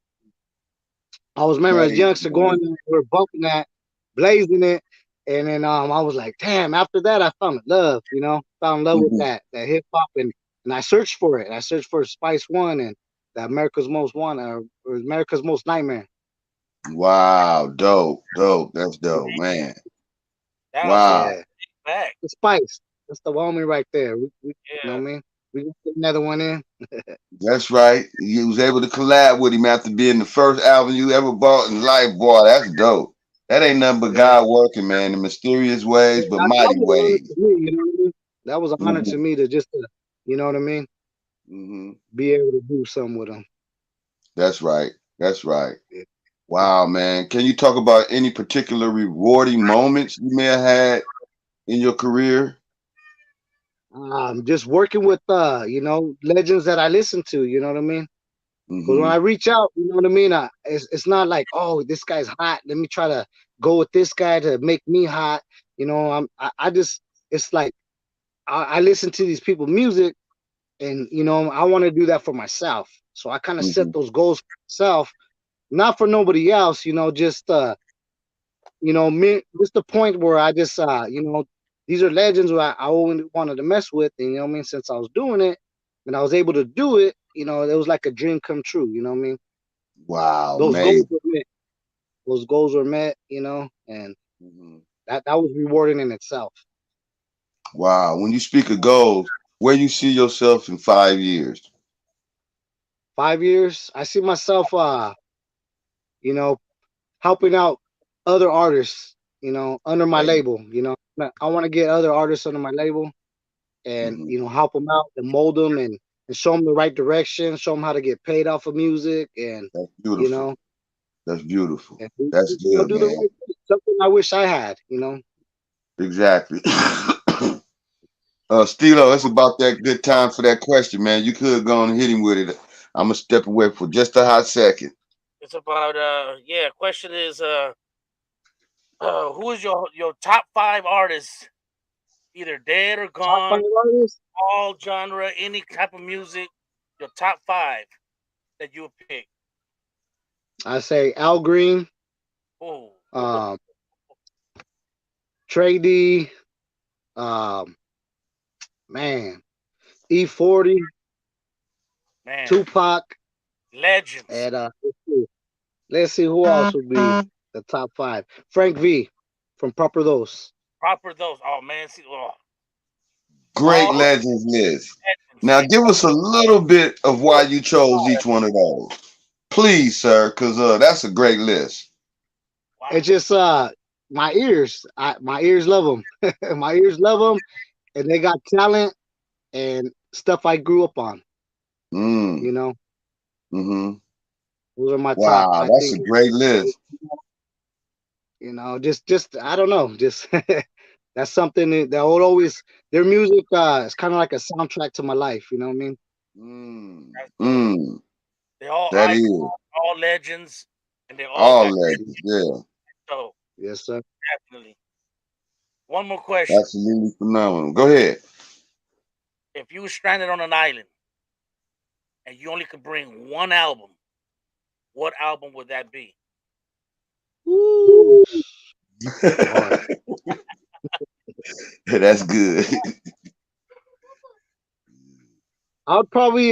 I was remember as a Crazy, youngster going man. there, we were bumping that, blazing it. And then I was like, damn, after that I found love, you know, found love with Mhm. that hip hop and I searched for it. I searched for Spice One and the America's Most One or America's Most Nightmare. Wow, dope, dope. That's dope, man. That was Wow. Yeah. back. The Spice. That's the homie right there. We you know Yeah. what I mean? We can put another one in. That's right. You was able to collab with him after being the first album you ever bought in life. Boy, that's dope. That ain't nothing but Yeah. God working, man, in mysterious ways, but That mighty was an honor ways. to me, you know what I mean? That was an honor to Hmm. me to just you know what I mean? Hmm. Be able to do something with them. That's right. That's right. Yeah. Wow, man. Can you talk about any particular rewarding moments you may have had in your career? Just working with you know, legends that I listen to, you know what I mean? Because when Hmm. I reach out, you know what I mean, it's not like, oh, this guy's hot, let me try to go with this guy to make me hot. You know, I just, it's like I listen to these people music, and you know I want to do that for myself, so I kind of set Hmm. those goals for myself, not for nobody else, you know, just you know, me, just the point where I just, you know, these are legends who I always wanted to mess with, and you know what I mean. Since I was doing it, and I was able to do it, you know, it was like a dream come true. You know what I mean? Wow, Those goals amazing. were met. Those goals were met. You know, and Mhm. that was rewarding in itself. Wow. When you speak of goals, where you see yourself in 5 years? 5 years, I see myself, you know, helping out other artists, you know, under my Hey. label. You know, I want to get other artists under my label and Hmm. you know help them out and mold them and show them the right direction, show them how to get paid off of music, and That's you beautiful. know, That's beautiful. and That's you know good, do the man. right thing. Something I wish I had, you know. Exactly. Stilo, it's about that good time for that question, man. You could go on and hit him with it. I'm gonna step away for just a hot second. It's about yeah. Question is who is your top five artists, either dead or Top five gone, artists, all genre, any type of music. Your top five that you would pick. I say Al Green, Oh, um, Trey D, um, man, E40, man, Tupac, Legends. And let's see who else would be the top 5. Frank V from Proper Those. Proper Those. Oh man, see, oh. Great legends list. Now give us a little bit of why you chose each one of those, please, sir, because that's a great list. Wow. It's just my ears love them. My ears love them, and they got talent and stuff I grew up on. You know. Those are my top. Wow, that's a great list. You know, just I don't know, just that's something that would always, their music is kind of like a soundtrack to my life. You know what I mean? They all that icons, is all legends, and they all legends. Yeah. So yes, sir. Definitely. One more question. Absolutely phenomenal. Go ahead. If you were stranded on an island and you only could bring one album, what album would that be? Woo. That's good. I would probably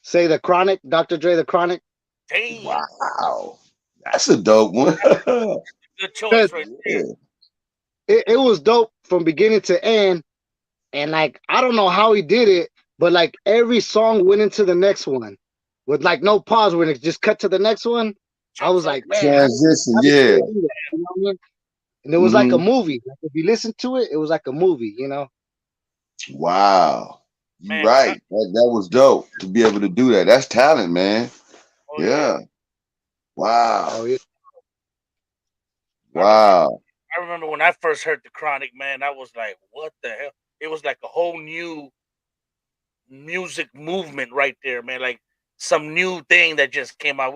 say the Chronic, Dr. Dre, the Chronic. Damn. Wow, that's a dope one. Good choice right there. It was dope from beginning to end, and like I don't know how he did it, but like every song went into the next one with like no pause when it just cut to the next one. I was like, man, transition, how did yeah. they do that? You know what I mean? And it was like a movie. Like if you listen to it, it was like a movie, you know. Wow, you're right. That was dope to be able to do that. That's talent, man. Yeah. Wow. Oh, yeah. Wow. I remember when I first heard the Chronic, man, I was like, what the hell? It was like a whole new music movement right there, man. Like some new thing that just came out.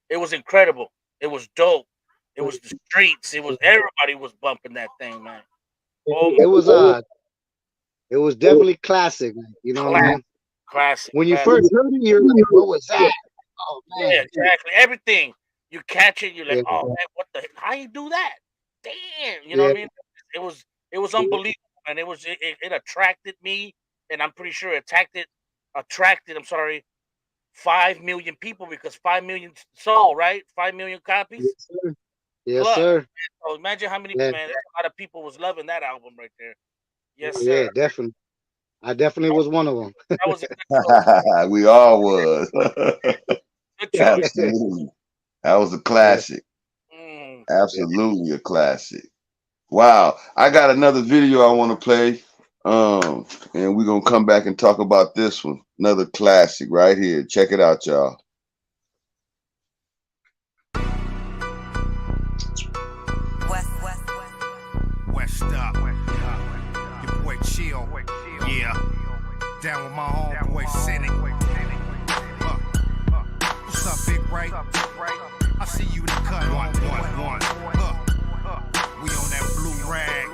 It was incredible. It was dope. It was the streets. It was everybody was bumping that thing, man. It was definitely classic. You know what I mean? Classic. When you first heard it, you're like, what was that? Oh man. Yeah, exactly. Everything. You catch it, you're like, oh man, what the how you do that? Damn. You know what I mean? It was unbelievable, and it attracted me, and I'm pretty sure attracted 5 million people, because 5 million sold, right? 5 million copies. Yes, sir. Yes, Plus, sir. So imagine how many man, a lot of people was loving that album right there. Yes, sir. Yeah, definitely. I definitely was one of them. That was a good We all was. good choice. Absolutely. That was a classic. Absolutely a classic. Wow. I got another video I want to play. And we're gonna come back and talk about this one. Another classic right here. Check it out, y'all. West up. Your boy Chill. Yeah. Down with my homeboy SINEK. What's up, Big Ray? I see you in the cut. One. We on that blue rag.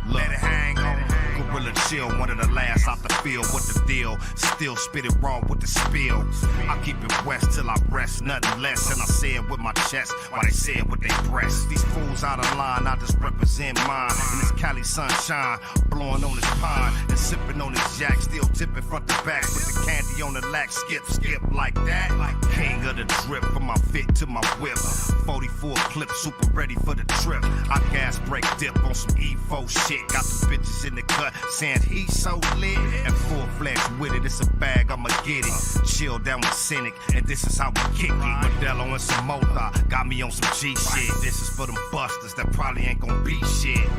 Let it hang on. Gorilla Chill, one of the last out the field. What the deal? Still spit it raw with the spill. I keep it west till I rest, nothing less. And I say it with my chest while they say it with their breasts. These fools out of line, I just represent mine. And this Cali sunshine, blowing on his pine and sipping on his jack, still tipping front to back with the candy on the lack. Skip like that. King of the drip from my fit to my whip. 44 clip, super ready for the trip. I gas break dip on some E4 shit. Got the bitches in the cut saying he's so lit. And full-fledged with it, it's a bag, I'ma get it. Chill down with SINEK, and this is how we kick it. Modelo and some Mota, got me on some G shit. This is for them busters that probably ain't gonna be shit.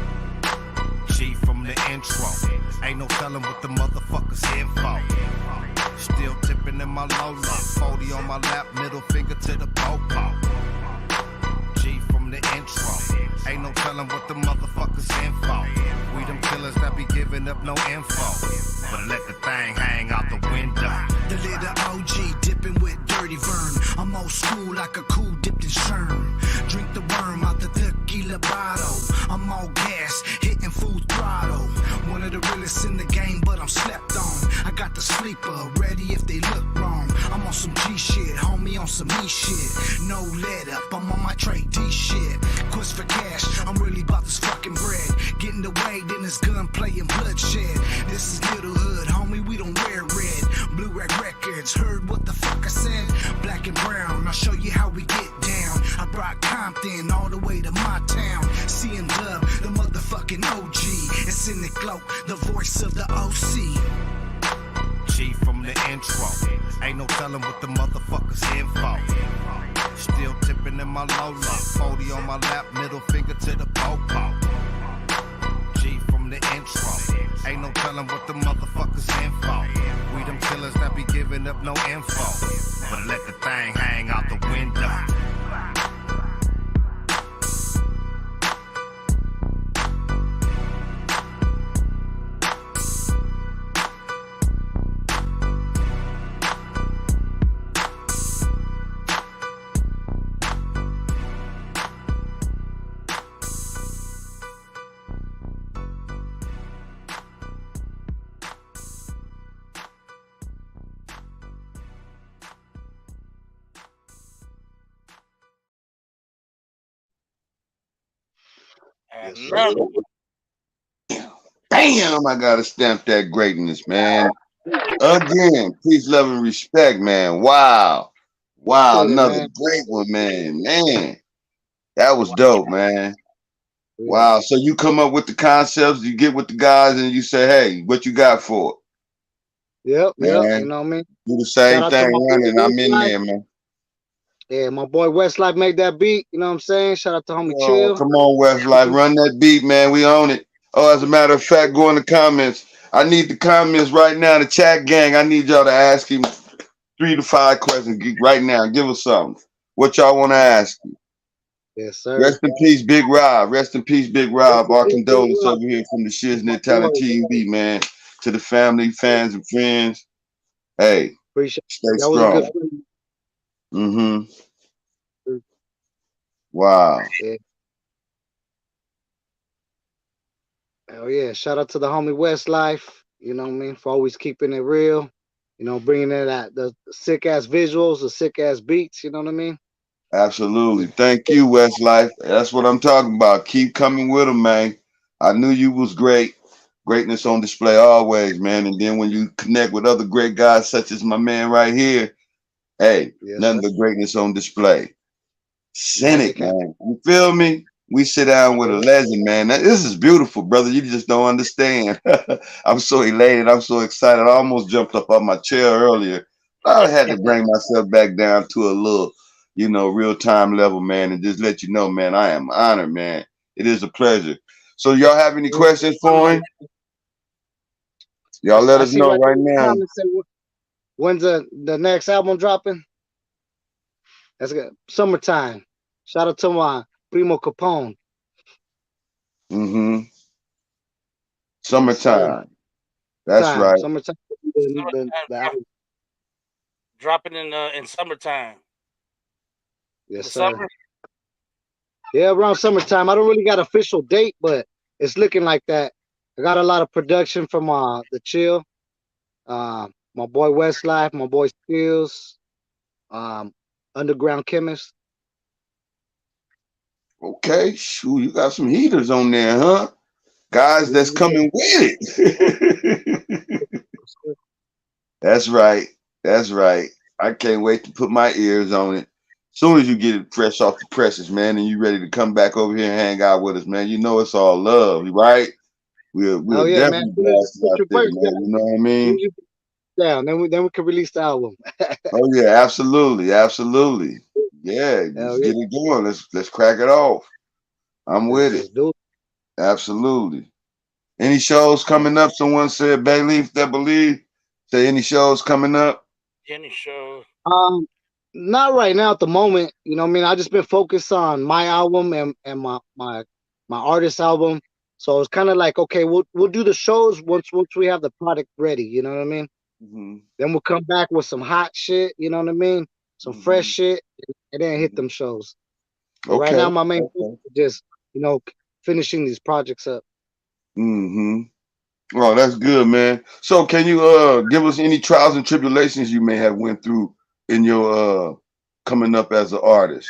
G from the intro, ain't no telling what the motherfuckers info. Still tipping in my Lolo, 40 on my lap, middle finger to the popo. G from the intro, ain't no telling what the motherfuckers info. We them killers that be giving up no info, but let the thing hang out the window. The little OG dipping with dirty Vern. I'm old school like a cool dipped in Sherm. Drink the worm out the tequila bottle. I'm all gas, hitting full throttle. One of the realest in the game, but I'm slept on. I got the sleeper ready if they look wrong. I'm on some G shit, homie, on some E shit. No let up, I'm on my trade D shit. Quest for cash, I'm really about this fucking bread. Getting the way, then it's gunplay and bloodshed. This is Little Hood, homie, we don't wear red. Blue Rag Records. dreads. Heard what the fuck I said? Black and brown, I'll show you how we get down. I brought Compton all the way to my town. Seeing Love, the motherfucking OG. And SINEK Glow, the voice of the OC. G from the intro. Ain't no telling what the motherfuckers in for. Still tipping in my low low. 40 on my lap, middle finger to the popo. G from the intro. Ain't no telling what the motherfuckers in for. We them killers that be giving up no info. But let the thing hang out the window. Bam! I gotta stamp that greatness, man. Again, peace, love, and respect, man. Wow. Wow, another great one, man. Man, that was dope, man. Wow. So you come up with the concepts, you get with the guys, and you say, hey, what you got for it? Yep, man, you know what I mean? Do the same thing, running. I'm in there, man. Yeah, my boy Westlife made that beat, you know what I'm saying? Shout out to homie Chill. Come on, Westlife, run that beat, man. We own it. Oh, as a matter of fact, go in the comments. I need the comments right now. The chat gang, I need y'all to ask him 3 to 5 questions right now. Give us something. What y'all want to ask him? Yes, sir. Rest in peace, Big Rob. Rest in peace, Big Rob. Our condolences over here from the Shiznit Talent TV, man. To the family, fans, and friends. Hey, appreciate stay that. strong. Wow. Yeah. Hell yeah. Shout out to the homie Westlife, you know what I mean, for always keeping it real, you know, bringing in the sick ass visuals, the sick ass beats, you know what I mean? Absolutely. Thank you, Westlife. That's what I'm talking about. Keep coming with them, man. I knew you was great. Greatness on display always, man. And then when you connect with other great guys such as my man right here, hey, nothing but greatness on display. SINEK, man. You feel me? We sit down with a legend, man. This is beautiful, brother. You just don't understand. I'm so elated. I'm so excited. I almost jumped up on my chair earlier. I had to bring myself back down to a little, you know, real time level, man, and just let you know, man, I am honored, man. It is a pleasure. So y'all have any questions for him? Y'all let us know right now. When's the next album dropping? That's good. Summertime. Shout out to my Primo Capone. Summertime. That's right. Summertime. Dropping in summertime. Yes, sir. Summer? Yeah, around summertime. I don't really got an official date, but it's looking like that. I got a lot of production from the Chill, my boy Westlife, my boy Skills, Underground Chemist. Okay, shoot, you got some heaters on there, huh? Guys that's coming with it. That's right. That's right. I can't wait to put my ears on it. Soon as you get it fresh off the presses, man, and you ready to come back over here and hang out with us, man, you know it's all love, right? We'll definitely blast it out there, man. You know what I mean? Down, then we can release the album. Oh yeah, absolutely, absolutely. Yeah, let's get it going. Let's crack it off. I'm with it. Absolutely. Any shows coming up? Someone said Bayleaf that believe. Say any shows coming up? Any shows? Not right now at the moment. You know what I mean? I just been focused on my album and my artist album. So it's kind of like, okay, we'll do the shows once we have the product ready. You know what I mean? Then we'll come back with some hot shit. You know what I mean? Some fresh shit, and then hit them shows. But right now, my main focus is just, you know, finishing these projects up. Oh, that's good, man. So can you give us any trials and tribulations you may have went through in your coming up as an artist?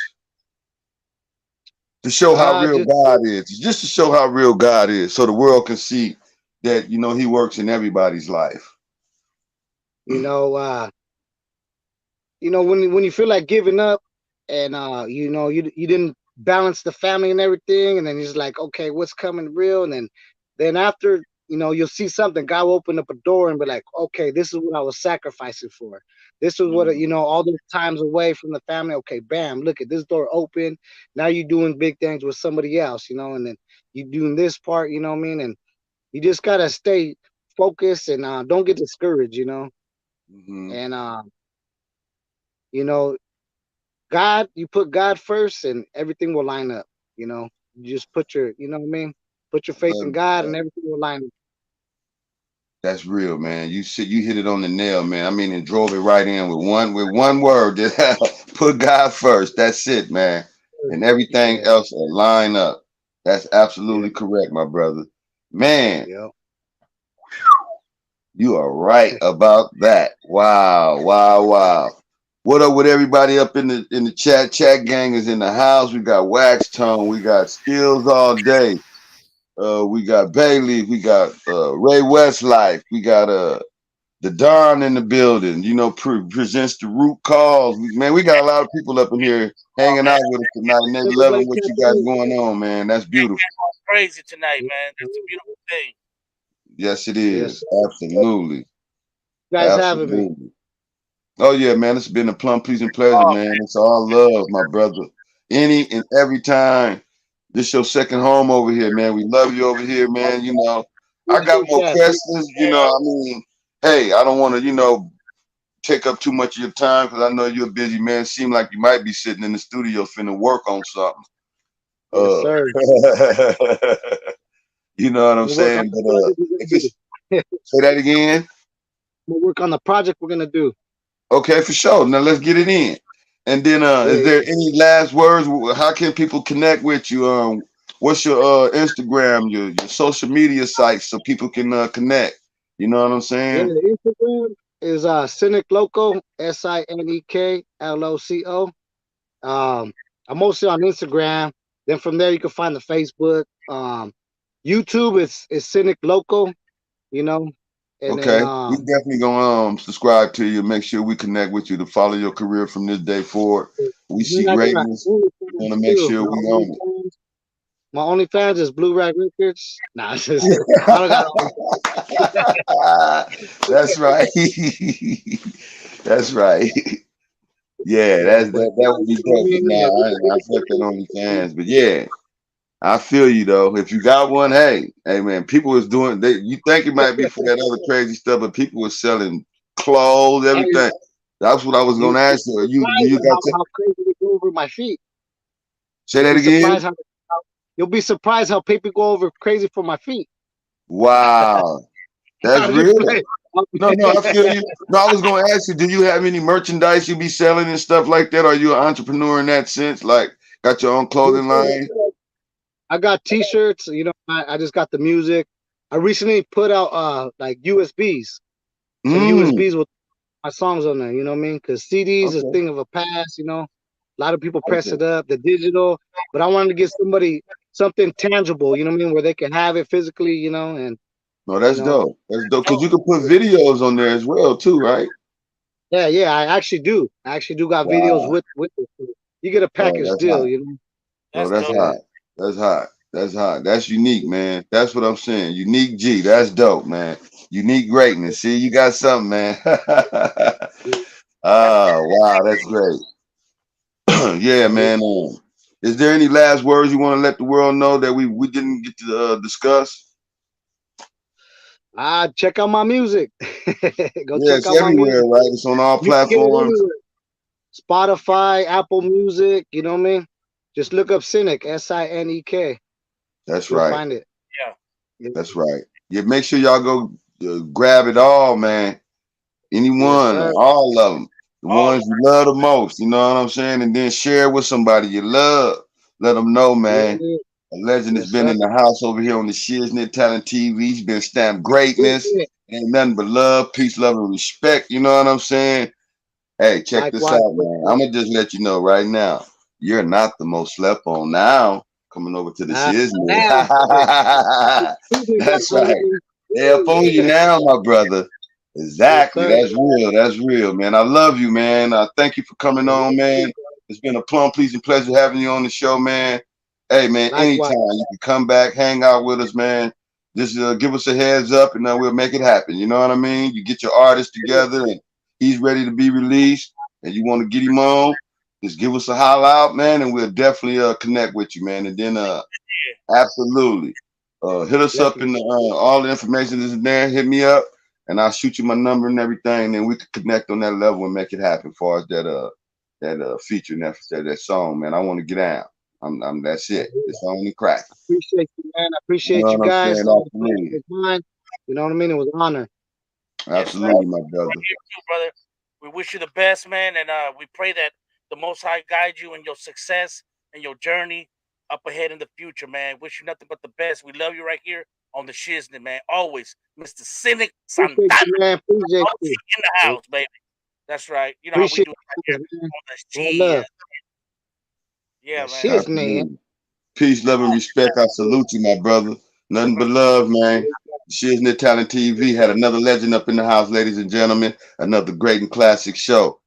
To show how real God is. Just to show how real God is, so the world can see that, you know, he works in everybody's life. You know, you know, when you feel like giving up, and you know, you didn't balance the family and everything, and then he's like, okay, what's coming real? And then after, you know, you'll see something. God will open up a door and be like, okay, this is what I was sacrificing for. This was what, you know, all those times away from the family. Okay, bam, look at this door open. Now you're doing big things with somebody else, you know, and then you doing this part, you know what I mean? And you just gotta stay focused and don't get discouraged, you know. And you know, God, you put God first and everything will line up, you know. You just put your, you know what I mean? Put your faith in God and everything will line up. That's real, man. You hit it on the nail, man. I mean, and drove it right in with one word. Just put God first. That's it, man. And everything else will line up. That's absolutely correct, my brother. Man, you are right about that. Wow, wow, wow. What up with everybody up in the chat? Chat gang is in the house. We got Wax Tone. We got Skills All Day. We got Bailey. We got Ray Westlife. We got the Don in the building. You know, presents the root cause. Man, we got a lot of people up in here hanging out with us tonight, and they loving what you got going on, man. That's beautiful. Crazy tonight, man. That's a beautiful thing. Yes, it is. Absolutely. You guys having me. Oh yeah, man. It's been a plum pleasing pleasure, man. It's all love, my brother. Any and every time. This your second home over here, man. We love you over here, man. You know, I got more questions. You know, I mean, hey, I don't want to, you know, take up too much of your time because I know you're a busy man. Seem like you might be sitting in the studio finna work on something. Yes, sir. You know what I'm saying? But say that again. We'll work on the project we're gonna do. Okay, for sure. Now let's get it in. And then is there any last words? How can people connect with you? What's your Instagram, your social media sites so people can connect? You know what I'm saying? Yeah, the Instagram is SINEK Loco, SINEK LOCO. I'm mostly on Instagram. Then from there you can find the Facebook. YouTube is SINEK Loco, you know. And okay, then, we definitely gonna subscribe to you. Make sure we connect with you to follow your career from this day forward. We see greatness. We want to make sure we own it. My OnlyFans is Blue Rag Records. Nah, it's just, I don't got That's right. That's right. Yeah, that would be dope. But nah, I fuck that OnlyFans. But yeah, I feel you though. If you got one, hey man, people is doing. You think it might be for that other crazy stuff, but people are selling clothes, everything. That's what I was gonna ask you. You got how crazy they go over my feet. Say that again. You'll be surprised how people go over crazy for my feet. Wow, that's real. No, I feel you. No, I was gonna ask you, do you have any merchandise you be selling and stuff like that? Are you an entrepreneur in that sense? Like, got your own clothing line? I got T-shirts. You know, I just got the music. I recently put out like USBs, some USBs with my songs on there. You know what I mean? Because CDs is a thing of a past. You know, a lot of people press it up, the digital. But I wanted to give somebody something tangible. You know what I mean? Where they can have it physically. You know, and no, that's dope. That's dope because you can put videos on there as well too, right? Yeah. I actually do. Got videos with it. You get a package deal. Hot. You know. Oh, that's hot. That's hot. That's hot. That's unique, man. That's what I'm saying. Unique G. That's dope, man. Unique greatness. See, you got something, man. Oh, wow. That's great. Yeah, man. Is there any last words you want to let the world know that we didn't get to discuss? Check out my music. Go check out everywhere, my music. Right? It's on all platforms. Spotify, Apple Music, you know what I mean? Just look up SINEK, SINEK. That's right. Find it. Yeah. That's right. Yeah, make sure y'all go grab it all, man. Anyone, all of them. The ones you love the most, you know what I'm saying? And then share with somebody you love. Let them know, man. A legend has been in the house over here on the Shiznit Talent TV. He's been stamped greatness. Ain't nothing but love, peace, love, and respect. You know what I'm saying? Hey, check this out, man. I'm going to just let you know right now. You're not the most slept on now. Coming over to the Shiznit. That's right. They're up on you now, my brother. Exactly. Yes, That's real. That's real, man. I love you, man. Thank you for coming on, man. It's been a plum pleasing pleasure having you on the show, man. Hey, man, Likewise. anytime you can come back, hang out with us, man. Just give us a heads up, and we'll make it happen. You know what I mean? You get your artist together, and he's ready to be released, and you want to get him on, just give us a holler out, man, and we'll definitely connect with you, man. And then absolutely hit us up in the all the information is in there. Hit me up, and I'll shoot you my number and everything, and then we can connect on that level and make it happen. As far as that feature and that song, man, I want to get out. I'm that's it. It's only crack. Appreciate you, man. I appreciate you guys. You know what I mean? It was an honor. Absolutely, my brother. Brother, we wish you the best, man, and we pray that the Most High guide you in your success and your journey up ahead in the future, man. Wish you nothing but the best. We love you right here on the Shiznit, man. Always, Mr. SINEK Santana. Man. Appreciate you. In the house, baby. That's right. You know how we do it right here on the Shiznit. Yeah, man. Shiznit. Peace, love, and respect. I salute you, my brother. Nothing but love, man. Shiznit Talent TV had another legend up in the house, ladies and gentlemen. Another great and classic show.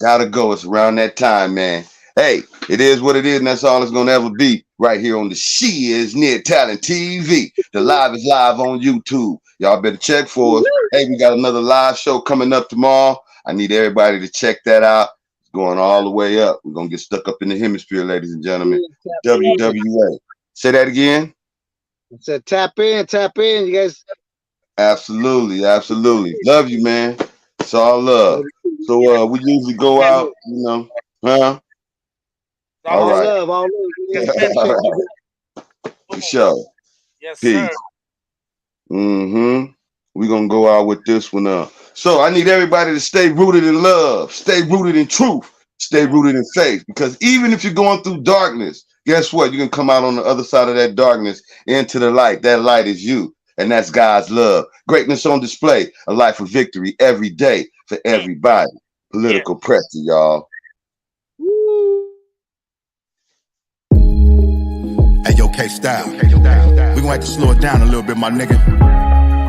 Gotta go. It's around that time, man. Hey, it is what it is, and that's all it's gonna ever be right here on the Shiznit Talent TV. The live is live on YouTube. Y'all better check for us. Hey, we got another live show coming up tomorrow. I need everybody to check that out. It's going all the way up. We're gonna get stuck up in the hemisphere, ladies and gentlemen. WWA. Say that again. I said tap in, you guys. Absolutely, absolutely. Love you, man. It's all love. So we usually go out, you know, huh? All right. All love. All right. For sure. Yes, peace. Sir. We're gonna go out with this one. So I need everybody to stay rooted in love, stay rooted in truth, stay rooted in faith. Because even if you're going through darkness, guess what? You can come out on the other side of that darkness into the light. That light is you. And that's God's love. Greatness on display. A life of victory every day for everybody. Political pressure, y'all. Hey, yo, K-Style. We gonna have to slow it down a little bit, my nigga.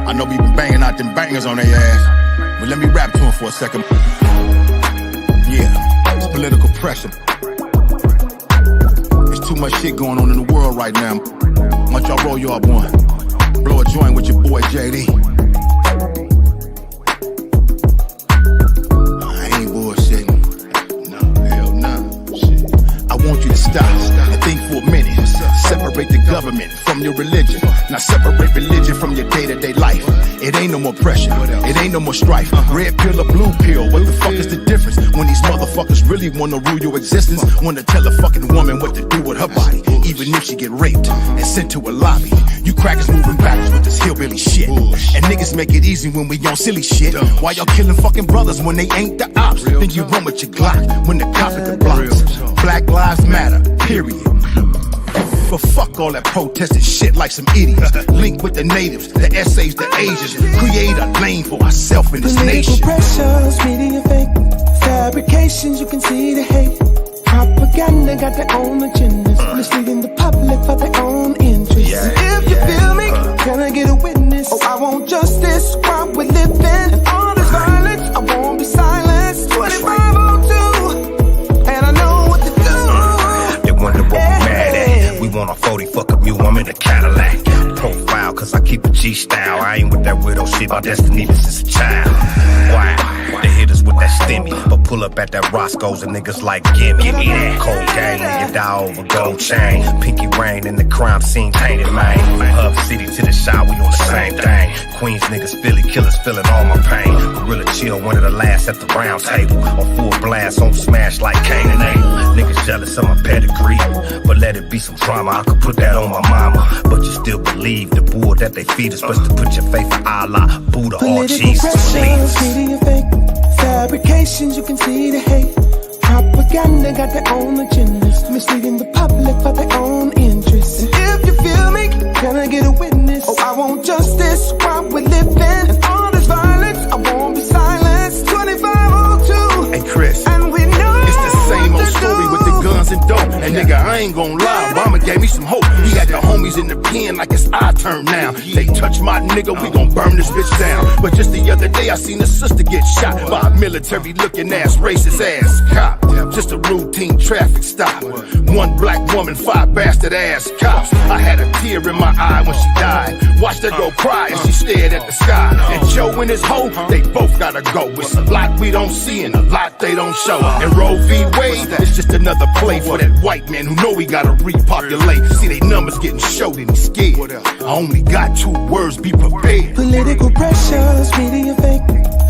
I know we been banging out them bangers on their ass, but let me rap to him for a second. Yeah, it's political pressure. There's too much shit going on in the world right now. Why don't y'all roll you up one? Blow a joint with your boy JD. I ain't bullshitting. No, hell no. Shit. I want you to stop and think for a minute. Separate the government from your religion. Now separate religion from your day-to-day life. It ain't no more pressure. It ain't no more strife. Red pill or blue pill. What the fuck is the difference? When these motherfuckers really wanna rule your existence, wanna tell a fucking woman what to do with her body, even if she get raped and sent to a lobby. You crackers moving backwards with this hillbilly shit. And niggas make it easy when we on silly shit. Why y'all killing fucking brothers when they ain't the ops? Then you run with your Glock when the cop at the blocks. Black lives matter, period. For fuck all that protesting shit like some idiots. Link with the natives, the essays, the Asians. Create a lane for ourselves in this nation. Pressures, media fake, fabrications, you can see the hate. Propaganda got their own agendas, misleading the public for their own interests. If you feel me, can I get a witness? Oh, I want justice while we're living. And all this violence, I won't be silenced. 2502, and I know what to do. They wonder what we mad at. We want a 40, fuck a mule, I'm in a Cadillac. Profile, cause I keep a G-style. I ain't with that weirdo shit, my destiny been since a child. Wow, they hit us with that stimmy, but pull up at that Roscoe's and niggas like, give me that cocaine, you die over gold chain. Pinky rain in the crime scene, tainted man. From Hub City to the shop, we on the same thing. Queens niggas, Philly killers, feeling all my pain. Gorilla Chill, one of the last at the round table. On full blast, on smash like Cain and Abel. Niggas jealous of my pedigree, but let it be some drama. I could put that on my mama, but you still believe the bull that they feed us. Best to put your faith in Allah, Buddha, or Jesus. Media fake, fabrications, you can see the hate. Propaganda got their own agendas, misleading the public for their own interests. And if you feel me, can I get a witness? Oh, I want justice while we're living. And all this violence, I won't be silenced. 2502. Hey Chris, and we know it's the same old story with the guns and dope. And nigga, I ain't gonna lie, Obama gave me some hope. He had the homies in the pen like it's our turn now. They touch my nigga, we gon' burn this bitch down. But just the other day I seen a sister get shot by a military looking ass, racist ass cop. Just a routine traffic stop. One black woman, 5 bastard ass cops. I had a tear in my eye when she died. Watched her go cry as she stared at the sky. And Joe and his hoe, they both gotta go. It's a lot we don't see and a lot they don't show. And Roe v. Wade, it's just another play for that white man who know he gotta repopulate. See they numbers getting showed and he's scared. I only got 2 words, be prepared. Political pressures, media fake,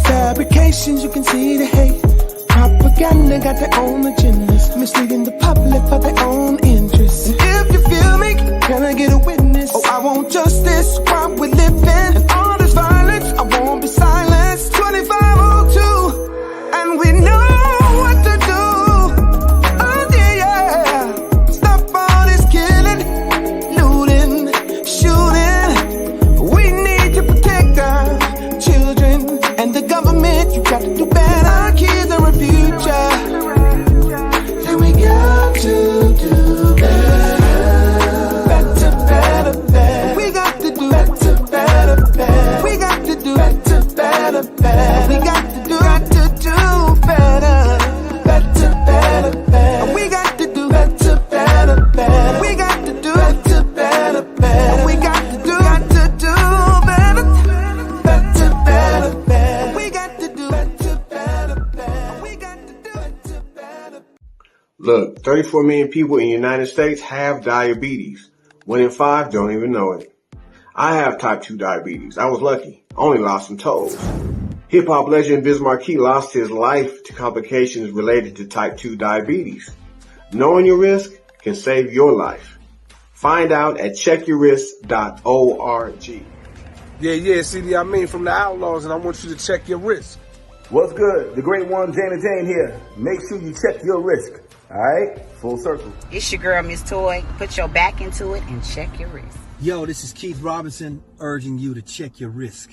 fabrications, you can see the hate. Propaganda got their own agendas, misleading the public for their own interests. And if you feel me, can I get a witness? Oh, I want justice while we're living. And all this violence, I won't be silenced. 2502, and we know what to do. Oh yeah, stop all this killing, looting, shooting. We need to protect our children and the government. You got to do better. Our kids are our future, and we got to do better. Better, better, better. We got to do better, better, better. We got to do better, better, better. We got to do better. Better, better, better. We got to do better, better, better. We got to do better, better, better. We got to do better. Better, better, better. We got to do better, better, better. We got to do better. Look, 34 million people in the United States have diabetes. 1 in 5 don't even know it. I have type 2 diabetes. I was lucky. Only lost some toes. Hip-hop legend Biz Markie lost his life to complications related to type 2 diabetes. Knowing your risk can save your life. Find out at checkyourrisk.org. Yeah, CD, I mean from the Outlaws, and I want you to check your risk. What's good? The great one, Jane here. Make sure you check your risk. All right? Full circle. It's your girl, Miss Toy. Put your back into it and check your risk. Yo, this is Keith Robinson urging you to check your risk.